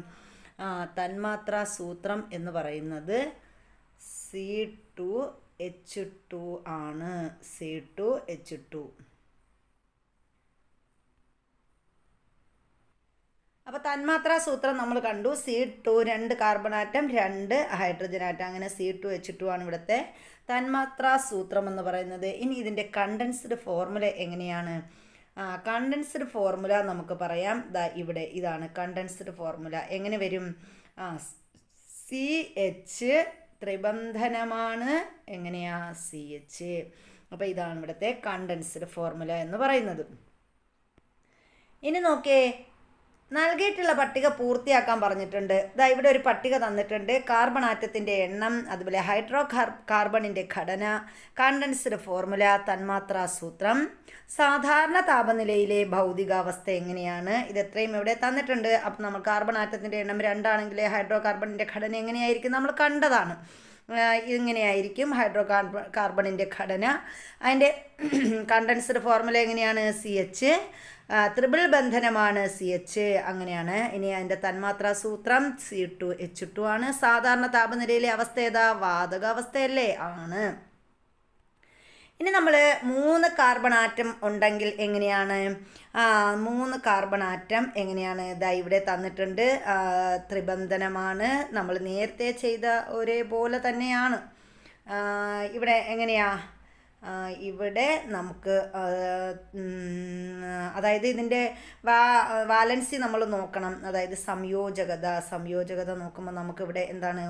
തന്മാത്രാ സൂത്രം എന്ന് പറയുന്നത് C2H2 ആണ്. C2H2. അപ്പോൾ തന്മാത്രാ സൂത്രം നമ്മൾ കണ്ടു. C2 2 carbon atom, 2 hydrogen atom, അങ്ങനെ C2H2 ആണ് ഇവിടുത്തെ തന്മാത്രാ സൂത്രം എന്ന് പറയുന്നത്. ഇനി ഇതിൻ്റെ കണ്ടൻസ്ഡ് ഫോർമുല എങ്ങനെയാണ്? കണ്ടൻസ്ഡ് ഫോർമുല നമുക്ക് പറയാം. ഇവിടെ ഇതാണ് കണ്ടൻസ്ഡ് ഫോർമുല. എങ്ങനെ വരും? CH ത്രിബന്ധനമാണ്. എങ്ങനെയാ? CH. അപ്പോൾ ഇതാണ് ഇവിടുത്തെ കണ്ടൻസ്ഡ് ഫോർമുല എന്ന് പറയുന്നത്. ഇനി നോക്കേ, നൽകിയിട്ടുള്ള പട്ടിക പൂർത്തിയാക്കാൻ പറഞ്ഞിട്ടുണ്ട്. ഇവിടെ ഒരു പട്ടിക തന്നിട്ടുണ്ട്. കാർബൺ ആറ്റത്തിൻ്റെ എണ്ണം, അതുപോലെ ഹൈഡ്രോ കാർബണിൻ്റെ ഘടന, കണ്ടൻസ്ഡ് ഫോർമുല, തന്മാത്രാ സൂത്രം, സാധാരണ താപനിലയിലെ ഭൗതികാവസ്ഥ എങ്ങനെയാണ്, ഇതെത്രയും ഇവിടെ തന്നിട്ടുണ്ട്. അപ്പം നമ്മൾ കാർബൺ ആറ്റത്തിൻ്റെ എണ്ണം 2 ആണെങ്കിൽ ഹൈഡ്രോ കാർബണിൻ്റെ ഘടന എങ്ങനെയായിരിക്കും നമ്മൾ കണ്ടതാണ്. ഇങ്ങനെയായിരിക്കും കാർബണിൻ്റെ ഘടന. അതിൻ്റെ കണ്ടൻസ്ഡ് ഫോർമുല എങ്ങനെയാണ്? CH, ത്രിപിൾ ബന്ധനമാണ് CH, അങ്ങനെയാണ്. ഇനി അതിൻ്റെ തന്മാത്രാ സൂത്രം C2H2 ആണ്. സാധാരണ താപനിലയിലെ അവസ്ഥ ഏതാ? വാതകാവസ്ഥയല്ലേ? ആണ്. ഇനി നമ്മൾ 3 കാർബൺ ആറ്റം ഉണ്ടെങ്കിൽ എങ്ങനെയാണ്? 3 കാർബൺ ആറ്റം എങ്ങനെയാണ്? ഇതാ ഇവിടെ തന്നിട്ടുണ്ട്. ത്രിബന്ധനമാണ്. നമ്മൾ നേരത്തെ ചെയ്ത ഒരേപോലെ തന്നെയാണ്. ഇവിടെ എങ്ങനെയാ? ഇവിടെ നമുക്ക് അതായത് ഇതിൻ്റെ വാലൻസി നമ്മൾ നോക്കണം. അതായത് സംയോജകത നോക്കുമ്പോൾ നമുക്കിവിടെ എന്താണ്?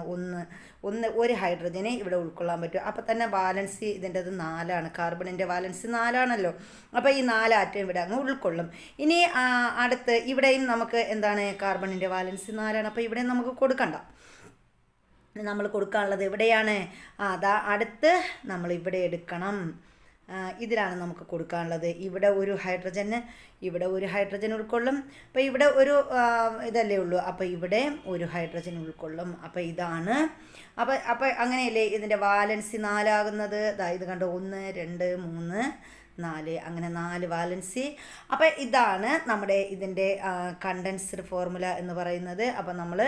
ഒരു ഹൈഡ്രജനെ ഇവിടെ ഉൾക്കൊള്ളാൻ പറ്റും. അപ്പോൾ തന്നെ വാലൻസി ഇതിൻ്റെത് 4ആണ്. കാർബണിൻ്റെ വാലൻസി 4ആണല്ലോ. അപ്പോൾ ഈ 4 ആറ്റം ഇവിടെ അങ്ങ് ഉൾക്കൊള്ളും. ഇനി അടുത്ത് ഇവിടെയും നമുക്ക് എന്താണ്? കാർബണിൻ്റെ വാലൻസി 4ആണ്. അപ്പോൾ ഇവിടെ നമുക്ക് കൊടുക്കണ്ട. നമ്മൾ കൊടുക്കാനുള്ളത് എവിടെയാണ്? അതാ അടുത്ത് നമ്മൾ ഇവിടെ എടുക്കണം. ഇതിലാണ് നമുക്ക് കൊടുക്കാനുള്ളത്. ഇവിടെ ഒരു ഹൈഡ്രജന് ഇവിടെ ഒരു ഹൈഡ്രജൻ ഉൾക്കൊള്ളും. അപ്പോൾ ഇവിടെ ഒരു ഇതല്ലേ ഉള്ളൂ. അപ്പോൾ ഇവിടെ ഒരു ഹൈഡ്രജൻ ഉൾക്കൊള്ളും. അപ്പോൾ ഇതാണ്. അപ്പോൾ അങ്ങനെയല്ലേ ഇതിൻ്റെ വാലൻസി 4 ആകുന്നത്. ഇത് കണ്ടോ, 1 2 3 4, അങ്ങനെ 4 വാലൻസി. അപ്പോൾ ഇതാണ് നമ്മുടെ ഇതിൻ്റെ കണ്ടൻസ്ഡ് ഫോർമുല എന്ന് പറയുന്നത്. അപ്പോൾ നമ്മൾ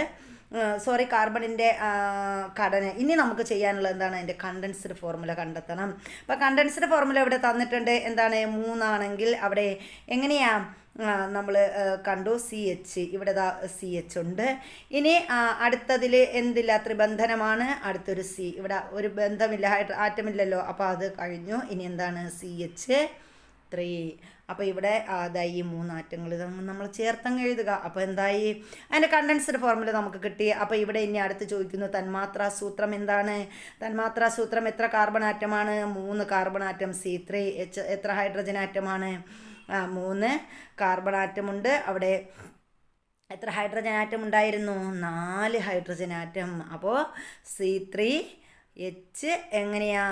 കാർബണിൻ്റെ ഘടന. ഇനി നമുക്ക് ചെയ്യാനുള്ളത് എന്താണ്? അതിൻ്റെ കണ്ടൻസ്ഡ് ഫോർമുല കണ്ടെത്തണം. അപ്പോൾ കണ്ടൻസ്ഡ് ഫോർമുല ഇവിടെ തന്നിട്ടുണ്ട്. എന്താണ്? 3 ആണെങ്കിൽ അവിടെ എങ്ങനെയാ നമ്മൾ കണ്ടു? CH, ഇവിടെ CH ഉണ്ട്. ഇനി അടുത്തതിൽ എന്തില്ല? ത്രിബന്ധനമാണ്. അടുത്തൊരു C, ഇവിടെ ഒരു ബന്ധമില്ല, ആറ്റമില്ലല്ലോ. അപ്പോൾ അത് കഴിഞ്ഞു. ഇനി എന്താണ്? CH3. അപ്പോൾ ഇവിടെ അതായി ഈ 3 ആറ്റങ്ങൾ നമ്മൾ ചേർത്തങ്ങ് എഴുതുക. അപ്പോൾ എന്തായി? അതിൻ്റെ കണ്ടൻസ്ഡ് ഫോർമുല നമുക്ക് കിട്ടി. അപ്പോൾ ഇവിടെ ഇനി അടുത്ത് ചോദിക്കുന്നു തന്മാത്രാ സൂത്രം എന്താണ്? തന്മാത്രാ സൂത്രം എത്ര കാർബൺ ആറ്റമാണ്? 3 carbon atom. C3H എത്ര ഹൈഡ്രജൻ ആറ്റമാണ്? 3 കാർബൺ ആറ്റമുണ്ട്. അവിടെ എത്ര ഹൈഡ്രജൻ ആറ്റം ഉണ്ടായിരുന്നു? 4 ഹൈഡ്രജൻ ആറ്റം. അപ്പോൾ C3H എങ്ങനെയാ?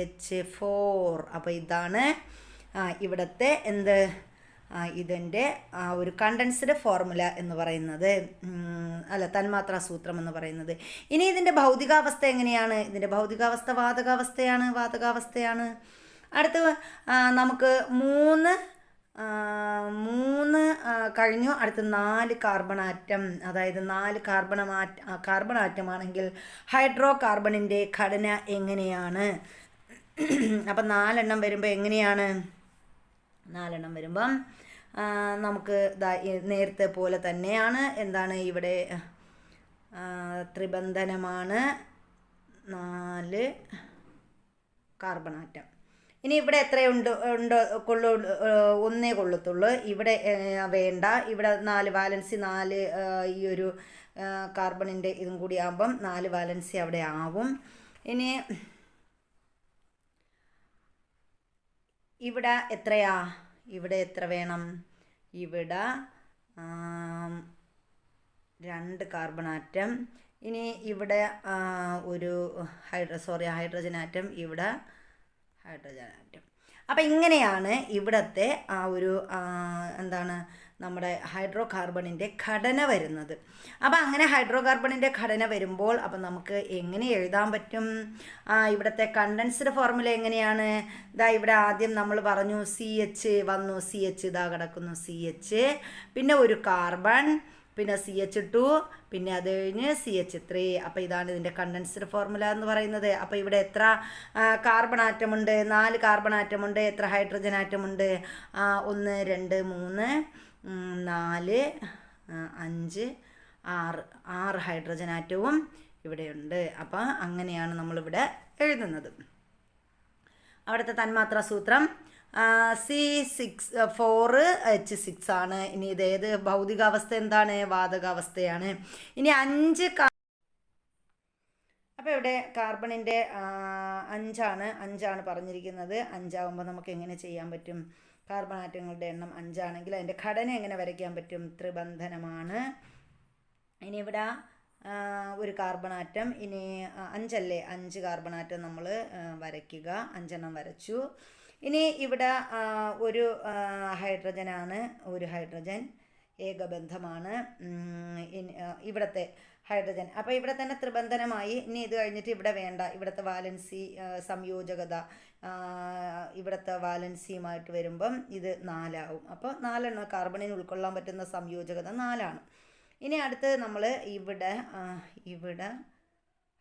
H4. അപ്പോൾ ഇതാണ് ഇവിടുത്തെ ഇതിൻ്റെ ഒരു കണ്ടൻസ്ഡ് ഫോർമുല എന്ന് പറയുന്നത്, തന്മാത്രാ സൂത്രം എന്ന് പറയുന്നത്. ഇനി ഇതിൻ്റെ ഭൗതികാവസ്ഥ എങ്ങനെയാണ്? ഇതിൻ്റെ ഭൗതികാവസ്ഥ വാതകാവസ്ഥയാണ്. അടുത്ത് നമുക്ക് 3 കഴിഞ്ഞു. അടുത്ത് 4 കാർബൺ ആറ്റം. അതായത് 4 കാർബൺ ആറ്റമാണെങ്കിൽ ഹൈഡ്രോ കാർബണിൻ്റെ ഘടന എങ്ങനെയാണ്? അപ്പം 4 എണ്ണം വരുമ്പോൾ എങ്ങനെയാണ്? 4 എണ്ണം വരുമ്പം നമുക്ക് നേരത്തെ പോലെ തന്നെയാണ്. എന്താണ്? ഇവിടെ ത്രിബന്ധനമാണ്. 4 കാർബൺ ആറ്റം. ഇനി ഇവിടെ എത്രയുണ്ട്? ഒന്നേ കൊള്ളത്തുള്ളൂ. ഇവിടെ വേണ്ട. ഇവിടെ 4 വാലൻസി 4 ഈ ഒരു കാർബണിൻ്റെ ഇതും കൂടി ആകുമ്പം 4 വാലൻസി അവിടെ ആവും. ഇനി ഇവിടെ എത്രയാ? ഇവിടെ എത്ര വേണം? ഇവിടെ 2 കാർബൺ ആറ്റം. ഇനി ഇവിടെ ഒരു ഹൈഡ്രജൻ ആറ്റം. ഇവിടെ ഹൈഡ്രജൻ ആറ്റം. അപ്പം ഇങ്ങനെയാണ് ഇവിടുത്തെ ഒരു എന്താണ് നമ്മുടെ ഹൈഡ്രോ കാർബണിൻ്റെ ഘടന വരുന്നത്. അപ്പോൾ അങ്ങനെ ഹൈഡ്രോ കാർബണിൻ്റെ ഘടന വരുമ്പോൾ അപ്പം നമുക്ക് എങ്ങനെ എഴുതാൻ പറ്റും? ഇവിടുത്തെ കണ്ടൻസ്ഡ് ഫോർമുല എങ്ങനെയാണ്? ഇവിടെ ആദ്യം നമ്മൾ പറഞ്ഞു CH വന്നു. CH കിടക്കുന്നു. CH, പിന്നെ ഒരു കാർബൺ, പിന്നെ CH2, പിന്നെ അത് കഴിഞ്ഞ് CH3. അപ്പോൾ ഇതാണ് ഇതിൻ്റെ കണ്ടൻസ്ഡ് ഫോർമുല എന്ന് പറയുന്നത്. അപ്പോൾ ഇവിടെ എത്ര കാർബൺ ആറ്റമുണ്ട്? 4 കാർബൺ ആറ്റമുണ്ട്. എത്ര ഹൈഡ്രജൻ ആറ്റമുണ്ട്? 1 2 3 4 5 6 ഹൈഡ്രജൻ ആറ്റവും ഇവിടെയുണ്ട്. അപ്പോൾ അങ്ങനെയാണ് നമ്മളിവിടെ എഴുതുന്നത്. അവിടുത്തെ തന്മാത്രാ സൂത്രം C4H6 ആണ്. ഇനി ഇതേത് ഭൗതികാവസ്ഥ എന്താണ്? വാതകാവസ്ഥയാണ്. ഇനി 5 അപ്പോൾ ഇവിടെ കാർബണിൻ്റെ 5ആണ് പറഞ്ഞിരിക്കുന്നത്. 5 ആകുമ്പോൾ നമുക്ക് എങ്ങനെ ചെയ്യാൻ പറ്റും? കാർബൺ ആറ്റങ്ങളുടെ എണ്ണം 5 ആണെങ്കിൽ അതിൻ്റെ ഘടന എങ്ങനെ വരയ്ക്കാൻ പറ്റും? ത്രിബന്ധനമാണ്. ഇനി ഇവിടെ ഒരു കാർബൺ ആറ്റം. ഇനി 5 അല്ലേ? 5 കാർബൺ ആറ്റം നമ്മൾ വരയ്ക്കുക. 5 എണ്ണം വരച്ചു. ഇനി ഇവിടെ ഒരു ഹൈഡ്രജനാണ്. ഒരു ഹൈഡ്രജൻ ഏകബന്ധമാണ്. ഇവിടുത്തെ ഹൈഡ്രജൻ. അപ്പോൾ ഇവിടെ തന്നെ ത്രിബന്ധനമായി. ഇനി ഇത് കഴിഞ്ഞിട്ട് ഇവിടെ വേണ്ട, ഇവിടുത്തെ വാലൻസി സംയോജകത ഇവിടുത്തെ വാലൻസിയുമായിട്ട് വരുമ്പം ഇത് 4 ആവും. അപ്പോൾ 4 കാർബണിന് ഉൾക്കൊള്ളാൻ പറ്റുന്ന സംയോജകത 4. ഇനി അടുത്ത് നമ്മൾ ഇവിടെ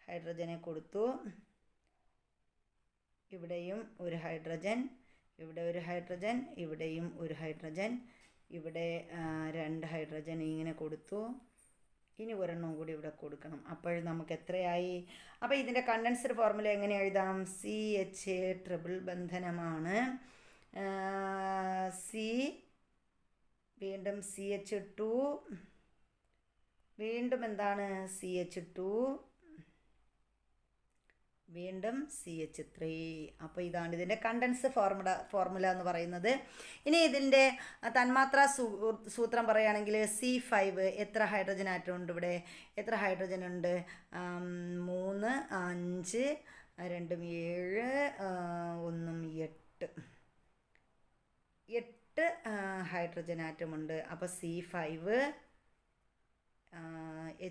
ഹൈഡ്രജനെ കൊടുത്തു. ഇവിടെയും ഒരു ഹൈഡ്രജൻ, ഇവിടെ ഒരു ഹൈഡ്രജൻ, ഇവിടെയും ഒരു ഹൈഡ്രജൻ, ഇവിടെ 2 ഹൈഡ്രജൻ ഇങ്ങനെ കൊടുത്തു. ഇനി ഒരെണ്ണം കൂടി ഇവിടെ കൊടുക്കണം. അപ്പോൾ നമുക്ക് എത്രയായി? അപ്പോൾ ഇതിൻ്റെ കണ്ടൻസ്ഡ് ഫോർമുല എങ്ങനെ എഴുതാം? CH ട്രിപ്പിൾ ബന്ധനമാണ്. വീണ്ടും CH2, വീണ്ടും എന്താണ് CH2, വീണ്ടും CH3. അപ്പോൾ ഇതാണ് ഇതിൻ്റെ കണ്ടൻസ് ഫോർമുല എന്ന് പറയുന്നത്. ഇനി ഇതിൻ്റെ തന്മാത്രാ സൂത്രം പറയുകയാണെങ്കിൽ C5 എത്ര ഹൈഡ്രജൻ ആറ്റം ഉണ്ട്? ഇവിടെ എത്ര ഹൈഡ്രജൻ ഉണ്ട്? 3, 5, 2, 7, 1, 8 ഹൈഡ്രജൻ ആറ്റമുണ്ട്. അപ്പോൾ C5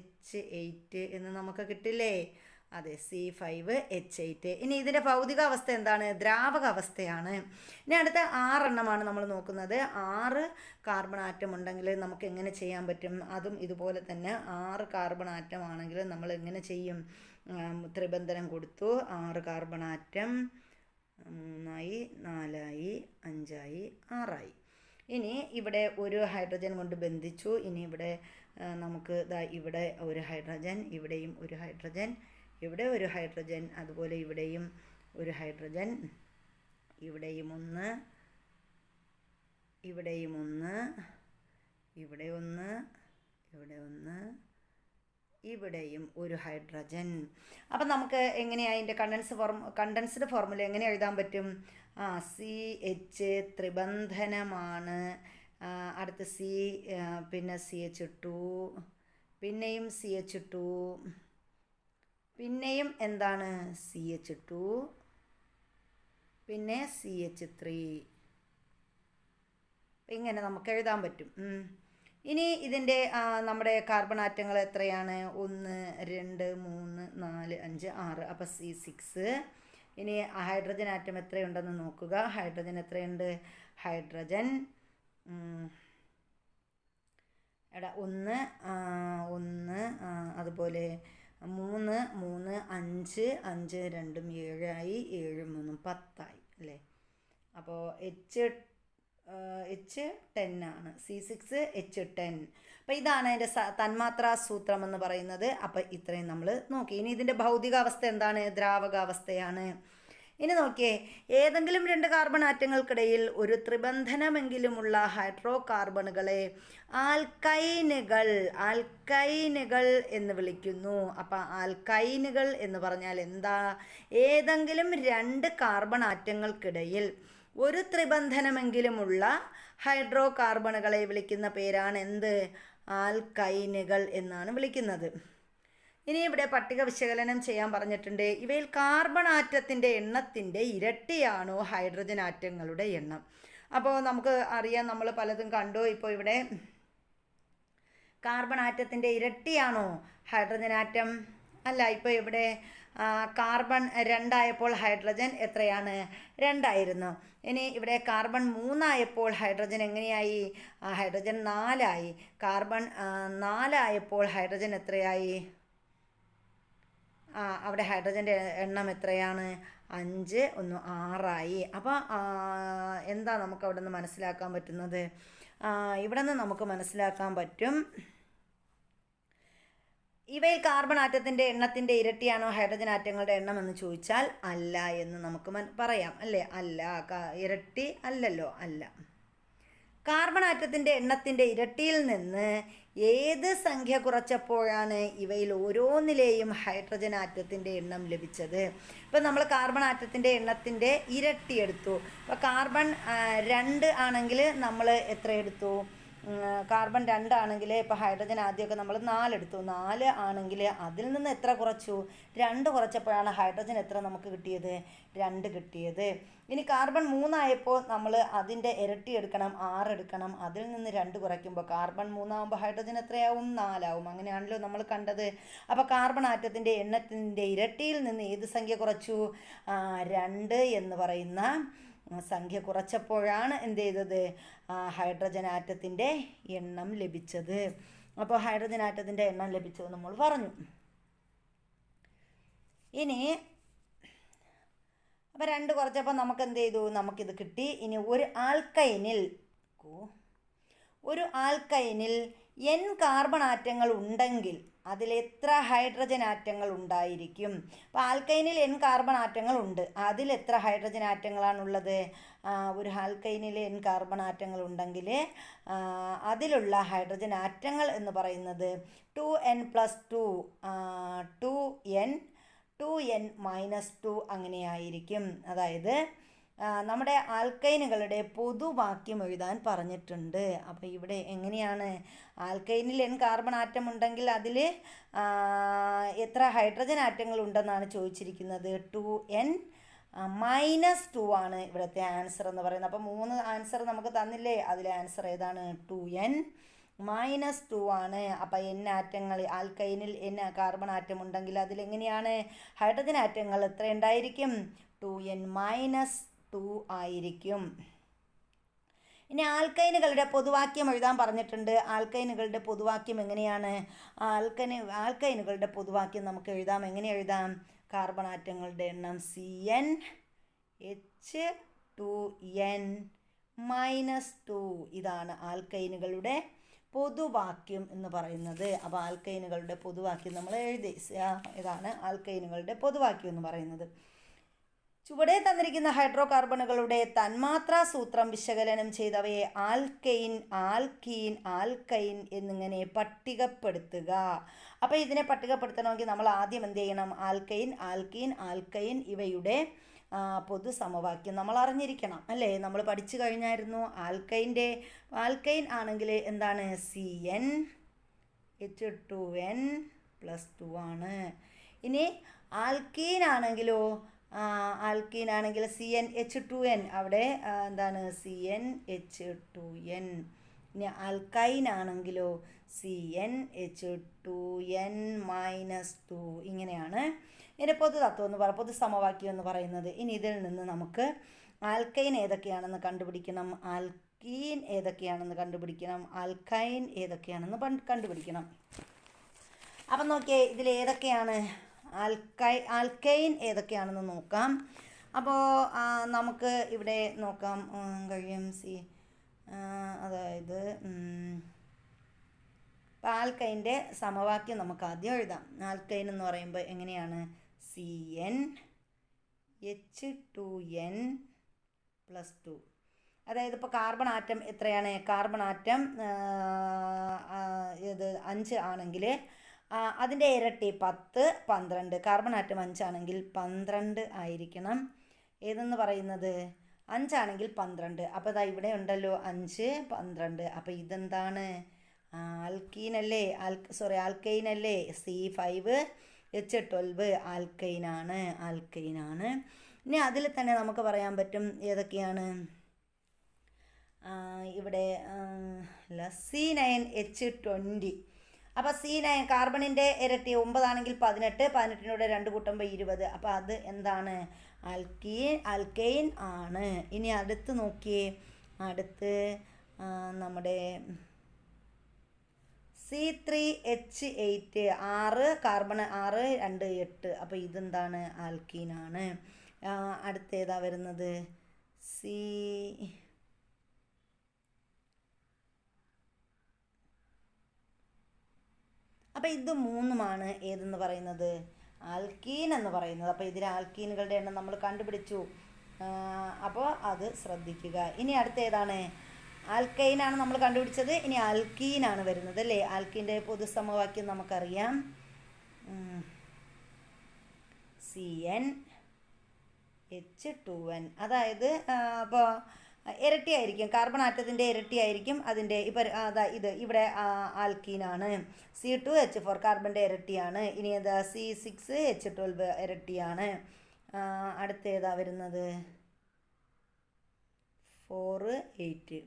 H8 എന്ന് നമുക്ക് കിട്ടില്ലേ? അതെ, C5 H8. ഇനി ഇതിൻ്റെ ഭൗതികാവസ്ഥ എന്താണ്? ദ്രാവക അവസ്ഥയാണ്. ഇനി അടുത്ത 6 എണ്ണമാണ് നമ്മൾ നോക്കുന്നത്. 6 കാർബൺ ആറ്റം ഉണ്ടെങ്കിൽ നമുക്ക് എങ്ങനെ ചെയ്യാൻ പറ്റും? അതും ഇതുപോലെ തന്നെ 6 കാർബൺ ആറ്റം ആണെങ്കിൽ നമ്മൾ എങ്ങനെ ചെയ്യും? ത്രിബന്ധനം കൊടുത്തു. 6 കാർബൺ ആറ്റം 3 ആയി, 4 ആയി, 5 ആയി, 6 ആയി. ഇനി ഇവിടെ ഒരു ഹൈഡ്രജൻ കൊണ്ട് ബന്ധിച്ചു. ഇനി ഇവിടെ നമുക്ക് ഇവിടെ ഒരു ഹൈഡ്രജൻ, ഇവിടെയും ഒരു ഹൈഡ്രജൻ, ഇവിടെ ഒരു ഹൈഡ്രജൻ, അതുപോലെ ഇവിടെയും ഒരു ഹൈഡ്രജൻ, ഇവിടെയും 1, ഇവിടെയും 1, ഇവിടെ 1, ഇവിടെ 1, ഇവിടെയും ഒരു ഹൈഡ്രജൻ. അപ്പം നമുക്ക് എങ്ങനെയാണ് അതിൻ്റെ കണ്ടൻസ്ഡ് ഫോർമുല എങ്ങനെ എഴുതാൻ പറ്റും? CH ത്രിബന്ധനമാണ്. അടുത്ത പിന്നെ CH2, പിന്നെയും CH2, പിന്നെയും എന്താണ്? CH2, പിന്നെ CH3. ഇങ്ങനെ നമുക്ക് എഴുതാൻ പറ്റും. ഇനി ഇതിൻ്റെ നമ്മുടെ കാർബൺ ആറ്റങ്ങൾ എത്രയാണ്? 1, 2, 3, 4, 5, 6. അപ്പോൾ C6. ഇനി ഹൈഡ്രജൻ ആറ്റം എത്രയുണ്ടെന്ന് നോക്കുക. ഹൈഡ്രജൻ എത്രയുണ്ട്? ഹൈഡ്രജൻ 1, അതുപോലെ 3, 3, 5, 5, 2, 7 ആയി, 7, 3, 10 ആയി അല്ലേ? അപ്പോൾ H10 ആണ്. C6 H10. അപ്പോൾ ഇതാണ് അതിൻ്റെ തന്മാത്രാ സൂത്രം എന്ന് പറയുന്നത്. അപ്പോൾ ഇത്രയും നമ്മൾ നോക്കി. ഇനി ഇതിൻ്റെ ഭൗതികാവസ്ഥ എന്താണ്? ദ്രാവകാവസ്ഥയാണ്. ഇനി നോക്കിയേ, ഏതെങ്കിലും 2 കാർബൺ ആറ്റങ്ങൾക്കിടയിൽ ഒരു ത്രിബന്ധനമെങ്കിലുമുള്ള ഹൈഡ്രോ കാർബണുകളെ ആൽക്കൈനുകൾ എന്ന് വിളിക്കുന്നു. അപ്പം ആൽക്കൈനുകൾ എന്ന് പറഞ്ഞാൽ എന്താ? ഏതെങ്കിലും 2 കാർബൺ ആറ്റങ്ങൾക്കിടയിൽ ഒരു ത്രിബന്ധനമെങ്കിലുമുള്ള ഹൈഡ്രോ കാർബണുകളെ വിളിക്കുന്ന പേരാണ് എന്ത്? ആൽക്കൈനുകൾ എന്നാണ് വിളിക്കുന്നത്. ഇനി ഇവിടെ പട്ടിക വിശകലനം ചെയ്യാൻ പറഞ്ഞിട്ടുണ്ട്. ഇവയിൽ കാർബൺ ആറ്റത്തിൻ്റെ എണ്ണത്തിൻ്റെ ഇരട്ടിയാണോ ഹൈഡ്രജൻ ആറ്റങ്ങളുടെ എണ്ണം? അപ്പോൾ നമുക്ക് അറിയാം, നമ്മൾ പലതും കണ്ടു. ഇപ്പോൾ ഇവിടെ കാർബൺ ആറ്റത്തിൻ്റെ ഇരട്ടിയാണോ ഹൈഡ്രജൻ ആറ്റം? അല്ല. ഇപ്പോൾ ഇവിടെ കാർബൺ 2 ആയപ്പോൾ ഹൈഡ്രജൻ എത്രയാണ്? 2 ആയിരുന്നു. ഇനി ഇവിടെ കാർബൺ 3 ആയപ്പോൾ ഹൈഡ്രജൻ എങ്ങനെയായി? ഹൈഡ്രജൻ 4 ആയി. കാർബൺ 4 ആയപ്പോൾ ഹൈഡ്രജൻ എത്രയായി? അവിടെ ഹൈഡ്രജൻ്റെ എണ്ണം എത്രയാണ്? 5, 1, 6 ആയി. അപ്പോൾ എന്താ നമുക്ക് അവിടെ നിന്ന് മനസ്സിലാക്കാൻ പറ്റുന്നത്? ഇവിടെ നിന്ന് നമുക്ക് മനസ്സിലാക്കാൻ പറ്റും, ഇവയിൽ കാർബൺ ആറ്റത്തിൻ്റെ എണ്ണത്തിൻ്റെ ഇരട്ടിയാണോ ഹൈഡ്രജൻ ആറ്റങ്ങളുടെ എണ്ണം എന്ന് ചോദിച്ചാൽ അല്ല എന്ന് നമുക്ക് പറയാം അല്ലേ? അല്ല, ഇരട്ടി അല്ലല്ലോ, അല്ല. കാർബൺ ആറ്റത്തിൻ്റെ എണ്ണത്തിൻ്റെ ഇരട്ടിയിൽ നിന്ന് ഏത് സംഖ്യ കുറച്ചപ്പോഴാണ് ഇവയിൽ ഓരോന്നിലെയും ഹൈഡ്രജൻ ആറ്റത്തിൻ്റെ എണ്ണം ലഭിച്ചത്? ഇപ്പം നമ്മൾ കാർബൺ ആറ്റത്തിൻ്റെ എണ്ണത്തിൻ്റെ ഇരട്ടി എടുത്തു. ഇപ്പോൾ കാർബൺ 2 ആണെങ്കിൽ നമ്മൾ എത്ര എടുത്തു? കാർബൺ 2 ആണെങ്കിൽ ഇപ്പോൾ ഹൈഡ്രജൻ ആദ്യമൊക്കെ നമ്മൾ 4 എടുത്തു. 4 ആണെങ്കിൽ അതിൽ നിന്ന് എത്ര കുറച്ചു? 2 കുറച്ചപ്പോഴാണ് ഹൈഡ്രജൻ എത്ര നമുക്ക് കിട്ടിയത്? 2 കിട്ടിയത്. ഇനി കാർബൺ 3 ആയപ്പോൾ നമ്മൾ അതിൻ്റെ ഇരട്ടി എടുക്കണം, 6 എടുക്കണം. അതിൽ നിന്ന് 2 കുറയ്ക്കുമ്പോൾ കാർബൺ 3 ആകുമ്പോൾ ഹൈഡ്രജൻ എത്രയാവും? 4 ആവും. അങ്ങനെയാണല്ലോ നമ്മൾ കണ്ടത്. അപ്പോൾ കാർബൺ ആറ്റത്തിൻ്റെ എണ്ണത്തിൻ്റെ ഇരട്ടിയിൽ നിന്ന് ഏത് സംഖ്യ കുറച്ചു? 2 എന്ന് പറയുന്ന സംഖ്യ കുറച്ചപ്പോഴാണ് എന്ത് ചെയ്തത്? ഹൈഡ്രജൻ ആറ്റത്തിൻ്റെ എണ്ണം ലഭിച്ചത്. അപ്പോൾ ഹൈഡ്രജൻ ആറ്റത്തിൻ്റെ എണ്ണം ലഭിച്ചത് നമ്മൾ പറഞ്ഞു. ഇനി അപ്പോൾ 2 കുറച്ചപ്പോൾ നമുക്ക് എന്ത് ചെയ്തു? നമുക്കിത് കിട്ടി. ഇനി ഒരു ആൽക്കൈനിൽ n കാർബൺ ആറ്റങ്ങൾ ഉണ്ടെങ്കിൽ അതിൽ എത്ര ഹൈഡ്രജൻ ആറ്റങ്ങൾ ഉണ്ടായിരിക്കും? അപ്പോൾ ആൽക്കൈനിൽ n കാർബൺ ആറ്റങ്ങൾ ഉണ്ട്. അതിൽ എത്ര ഹൈഡ്രജൻ ആറ്റങ്ങളാണുള്ളത്? ഒരു ആൽക്കൈനിൽ n കാർബൺ ആറ്റങ്ങൾ ഉണ്ടെങ്കിൽ അതിലുള്ള ഹൈഡ്രജൻ ആറ്റങ്ങൾ എന്ന് പറയുന്നത് 2n+2 2n -2 അങ്ങനെയായിരിക്കും. അതായത് നമ്മുടെ ആൽക്കൈനുകളുടെ പൊതുവാക്യം എഴുതാൻ പറഞ്ഞിട്ടുണ്ട്. അപ്പോൾ ഇവിടെ എങ്ങനെയാണ്? ആൽക്കൈനിൽ n കാർബൺ ആറ്റം ഉണ്ടെങ്കിൽ അതിൽ എത്ര ഹൈഡ്രജൻ ആറ്റങ്ങൾ ഉണ്ടെന്നാണ് ചോദിച്ചിരിക്കുന്നത്. 2n -2 ആണ് ഇവിടുത്തെ ആൻസർ എന്ന് പറയുന്നത്. അപ്പോൾ 3 ആൻസർ നമുക്ക് തന്നില്ലേ? അതിലെ ആൻസർ ഏതാണ്? 2n -2 ആണ്. അപ്പോൾ n ആറ്റങ്ങൾ, ആൽക്കൈനിൽ n കാർബൺ ആറ്റം ഉണ്ടെങ്കിൽ അതിലെങ്ങനെയാണ് ഹൈഡ്രജൻ ആറ്റങ്ങൾ എത്ര ഉണ്ടായിരിക്കും? 2n -2 ആയിരിക്കും. ഇനി ആൽക്കൈനുകളുടെ പൊതുവാക്യം എഴുതാൻ പറഞ്ഞിട്ടുണ്ട്. ആൽക്കൈനുകളുടെ പൊതുവാക്യം എങ്ങനെയാണ്? ആൽക്കൈനുകളുടെ പൊതുവാക്യം നമുക്ക് എഴുതാം. എങ്ങനെ എഴുതാം? കാർബൺ ആറ്റങ്ങളുടെ എണ്ണം CnH2n -2. ഇതാണ് ആൽക്കൈനുകളുടെ പൊതുവാക്യം എന്ന് പറയുന്നത്. അപ്പോൾ ആൽക്കൈനുകളുടെ പൊതുവാക്യം നമ്മൾ എഴുതി. ഇതാണ് ആൽക്കൈനുകളുടെ പൊതുവാക്യം എന്ന് പറയുന്നത്. ചുവടെ തന്നിരിക്കുന്ന ഹൈഡ്രോ കാർബണുകളുടെ തന്മാത്രാ സൂത്രം വിശകലനം ചെയ്തവയെ ആൽക്കൈൻ എന്നിങ്ങനെ പട്ടികപ്പെടുത്തുക. അപ്പോൾ ഇതിനെ പട്ടികപ്പെടുത്തണമെങ്കിൽ നമ്മൾ ആദ്യം എന്ത് ചെയ്യണം? ആൽക്കൈൻ ഇവയുടെ പൊതു സമവാക്യം നമ്മൾ അറിഞ്ഞിരിക്കണം അല്ലേ? നമ്മൾ പഠിച്ചു കഴിഞ്ഞായിരുന്നു. ആൽക്കൈൻ ആണെങ്കിൽ എന്താണ്? CnH2n+2 ആണ്. ഇനി ആൽക്കീൻ ആണെങ്കിലോ? ആൽക്കീനാണെങ്കിൽ CnH2n, അവിടെ എന്താണ്? CnH2n. ഇനി ആൽക്കൈൻ ആണെങ്കിലോ? CnH2n -2. ഇങ്ങനെയാണ് ഇതിൻ്റെ പൊതുതത്വം എന്ന് പൊതു സമവാക്യം എന്ന് പറയുന്നത്. ഇനി ഇതിൽ നിന്ന് നമുക്ക് ആൽക്കൈൻ ഏതൊക്കെയാണെന്ന് കണ്ടുപിടിക്കണം, ആൽക്കീൻ ഏതൊക്കെയാണെന്ന് കണ്ടുപിടിക്കണം, ആൽക്കൈൻ ഏതൊക്കെയാണെന്ന് കണ്ടുപിടിക്കണം. അപ്പം നോക്കിയേ, ഇതിൽ ഏതൊക്കെയാണ് ആൽക്കൈൻ ഏതൊക്കെയാണെന്ന് നോക്കാം. അപ്പോൾ നമുക്ക് ഇവിടെ നോക്കാം കഴിയും. അതായത് ആൽക്കൈൻ്റെ സമവാക്യം നമുക്ക് ആദ്യം എഴുതാം. ആൽക്കൈൻ എന്ന് പറയുമ്പോൾ എങ്ങനെയാണ്? CnH2n+2. അതായത് ഇപ്പോൾ കാർബൺ ആറ്റം എത്രയാണ്? കാർബൺ ആറ്റം 5 ആണെങ്കിൽ അതിൻ്റെ ഇരട്ടി 10, 12. കാർബൺ ആറ്റം 5 ആണെങ്കിൽ 12 ആയിരിക്കണം. ഏതെന്ന് പറയുന്നത്? 5 ആണെങ്കിൽ 12. അപ്പോൾ ഇതാ ഇവിടെ ഉണ്ടല്ലോ 5, 12. അപ്പോൾ ഇതെന്താണ്? ആൽക്കൈൻ അല്ലേ? C5H12 ആൽക്കൈനാണ്. ഇനി അതിൽ തന്നെ നമുക്ക് പറയാൻ പറ്റും ഏതൊക്കെയാണ്. ഇവിടെ C9H20. അപ്പോൾ C9 കാർബണിൻ്റെ ഇരട്ടി 9 ആണെങ്കിൽ 18, 18നൂടെ 2 കൂട്ടുമ്പോൾ 20. അപ്പോൾ അത് എന്താണ്? ആൽക്കൈൻ ആണ്. ഇനി അടുത്ത് നോക്കിയേ, അടുത്ത് നമ്മുടെ C3H8 6 കാർബൺ 6, 2, 8. അപ്പോൾ ഇതെന്താണ്? ആൽക്കീനാണ്. അടുത്ത ഏതാ വരുന്നത്? അപ്പോൾ ഇത് 3 ഏതെന്ന് പറയുന്നത്? ആൽക്കീൻ എന്ന് പറയുന്നത്. അപ്പോൾ ഇതിലെ ആൽക്കീനുകളുടെ എണ്ണം നമ്മൾ കണ്ടുപിടിച്ചു. അപ്പോൾ അത് ശ്രദ്ധിക്കുക. ഇനി അടുത്ത ഏതാണ്? ആൽക്കൈനാണ് നമ്മൾ കണ്ടുപിടിച്ചത്. ഇനി ആൽക്കീനാണ് വരുന്നത് അല്ലേ? ആൽക്കീൻ്റെ പൊതുസമവാക്യം നമുക്കറിയാം. CnH2n. അതായത് അപ്പോൾ ഇരട്ടിയായിരിക്കും, കാർബൺ ആറ്റത്തിൻ്റെ ഇരട്ടിയായിരിക്കും അതിൻ്റെ. ഇപ്പം അതാ ഇത് ഇവിടെ ആൽക്കീനാണ്, C2H4 കാർബണിൻ്റെ ഇരട്ടിയാണ്. ഇനി ഏതാ C6H12 ഇരട്ടിയാണ്. അടുത്ത ഏതാ വരുന്നത് 4 8.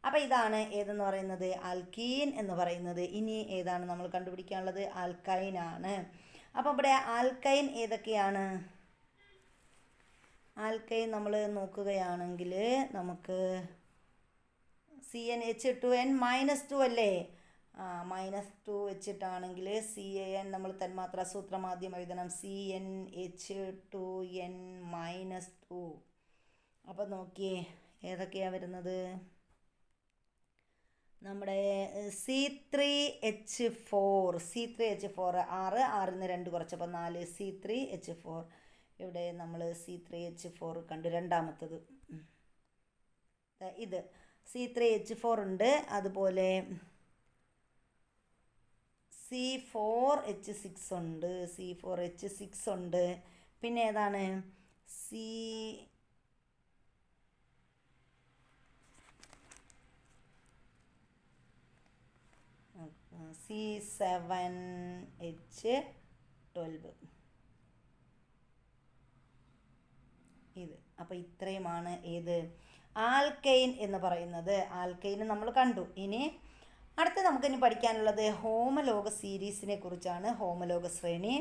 അപ്പോൾ ഇതാണ് ഏതെന്ന് പറയുന്നത് ആൽക്കീൻ എന്ന് പറയുന്നത്. ഇനി ഏതാണ് നമ്മൾ കണ്ടുപിടിക്കാനുള്ളത് ആൽക്കൈൻ ആണ്. അപ്പോൾ ഇവിടെ ആൽക്കൈൻ ഏതൊക്കെയാണ്? ആൽക്കൈൻ നമ്മൾ നോക്കുകയാണെങ്കിൽ നമുക്ക് CnH2n-2 അല്ലേ, -2 വെച്ചിട്ടാണെങ്കിൽ CAN നമ്മൾ തന്മാത്രാ സൂത്രം ആദ്യം എഴുതണം, CnH2n-2. അപ്പോൾ നോക്കിയേ ഏതൊക്കെയാണ് വരുന്നത്. നമ്മുടെ C3H4 6, 6ന്ന് 2 കുറച്ചപ്പോൾ 4 C3H4. ഇവിടെ നമ്മൾ C3H4 കണ്ടു, രണ്ടാമത്തത് ഇത് C3H4 ഉണ്ട്. അതുപോലെ C4H6 ഉണ്ട്, C4H6 ഉണ്ട്. പിന്നെ ഏതാണ് C7H12 ഇത്. അപ്പോൾ ഇത്രയുമാണ് ഏത് ആൽക്കൈൻ എന്ന് പറയുന്നത്. ആൽക്കൈൻ നമ്മൾ കണ്ടു. ഇനി അടുത്ത് നമുക്കിനി പഠിക്കാനുള്ളത് ഹോമലോഗ സീരീസിനെ കുറിച്ചാണ്, ഹോമലോഗ ശ്രേണി.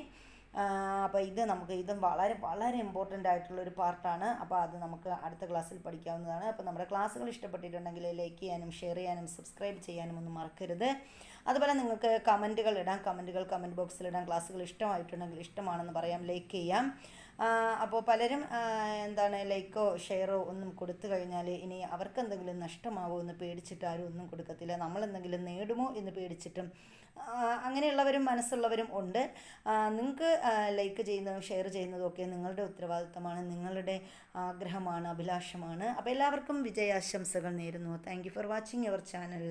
അപ്പോൾ ഇതും വളരെ വളരെ ഇമ്പോർട്ടൻ്റ് ആയിട്ടുള്ളൊരു പാർട്ടാണ്. അപ്പോൾ അത് നമുക്ക് അടുത്ത ക്ലാസ്സിൽ പഠിക്കാവുന്നതാണ്. അപ്പോൾ നമ്മുടെ ക്ലാസ്സുകൾ ഇഷ്ടപ്പെട്ടിട്ടുണ്ടെങ്കിൽ ലൈക്ക് ചെയ്യാനും ഷെയർ ചെയ്യാനും സബ്സ്ക്രൈബ് ചെയ്യാനും ഒന്നും മറക്കരുത്. അതുപോലെ നിങ്ങൾക്ക് കമൻറ്റുകൾ ഇടാം, കമൻറ്റ് ബോക്സിൽ ഇടാം. ക്ലാസ്സുകൾ ഇഷ്ടമായിട്ടുണ്ടെങ്കിൽ ഇഷ്ടമാണെന്ന് പറയാം, ലൈക്ക് ചെയ്യാം. അപ്പോൾ പലരും ലൈക്കോ ഷെയറോ ഒന്നും കൊടുത്തു കഴിഞ്ഞാൽ ഇനി അവർക്ക് എന്തെങ്കിലും നഷ്ടമാവോ എന്ന് പേടിച്ചിട്ട് ആരും ഒന്നും കൊടുക്കത്തില്ല. നമ്മളെന്തെങ്കിലും നേടുമോ എന്ന് പേടിച്ചിട്ടും അങ്ങനെയുള്ളവരും മനസ്സുള്ളവരും ഉണ്ട്. നിങ്ങൾക്ക് ലൈക്ക് ചെയ്യുന്നതും ഷെയർ ചെയ്യുന്നതും ഒക്കെ നിങ്ങളുടെ ഉത്തരവാദിത്തമാണ്, നിങ്ങളുടെ ആഗ്രഹമാണ്, അഭിലാഷമാണ്. അപ്പോൾ എല്ലാവർക്കും വിജയാശംസകൾ നേരുന്നു. Thank you for watching your channel.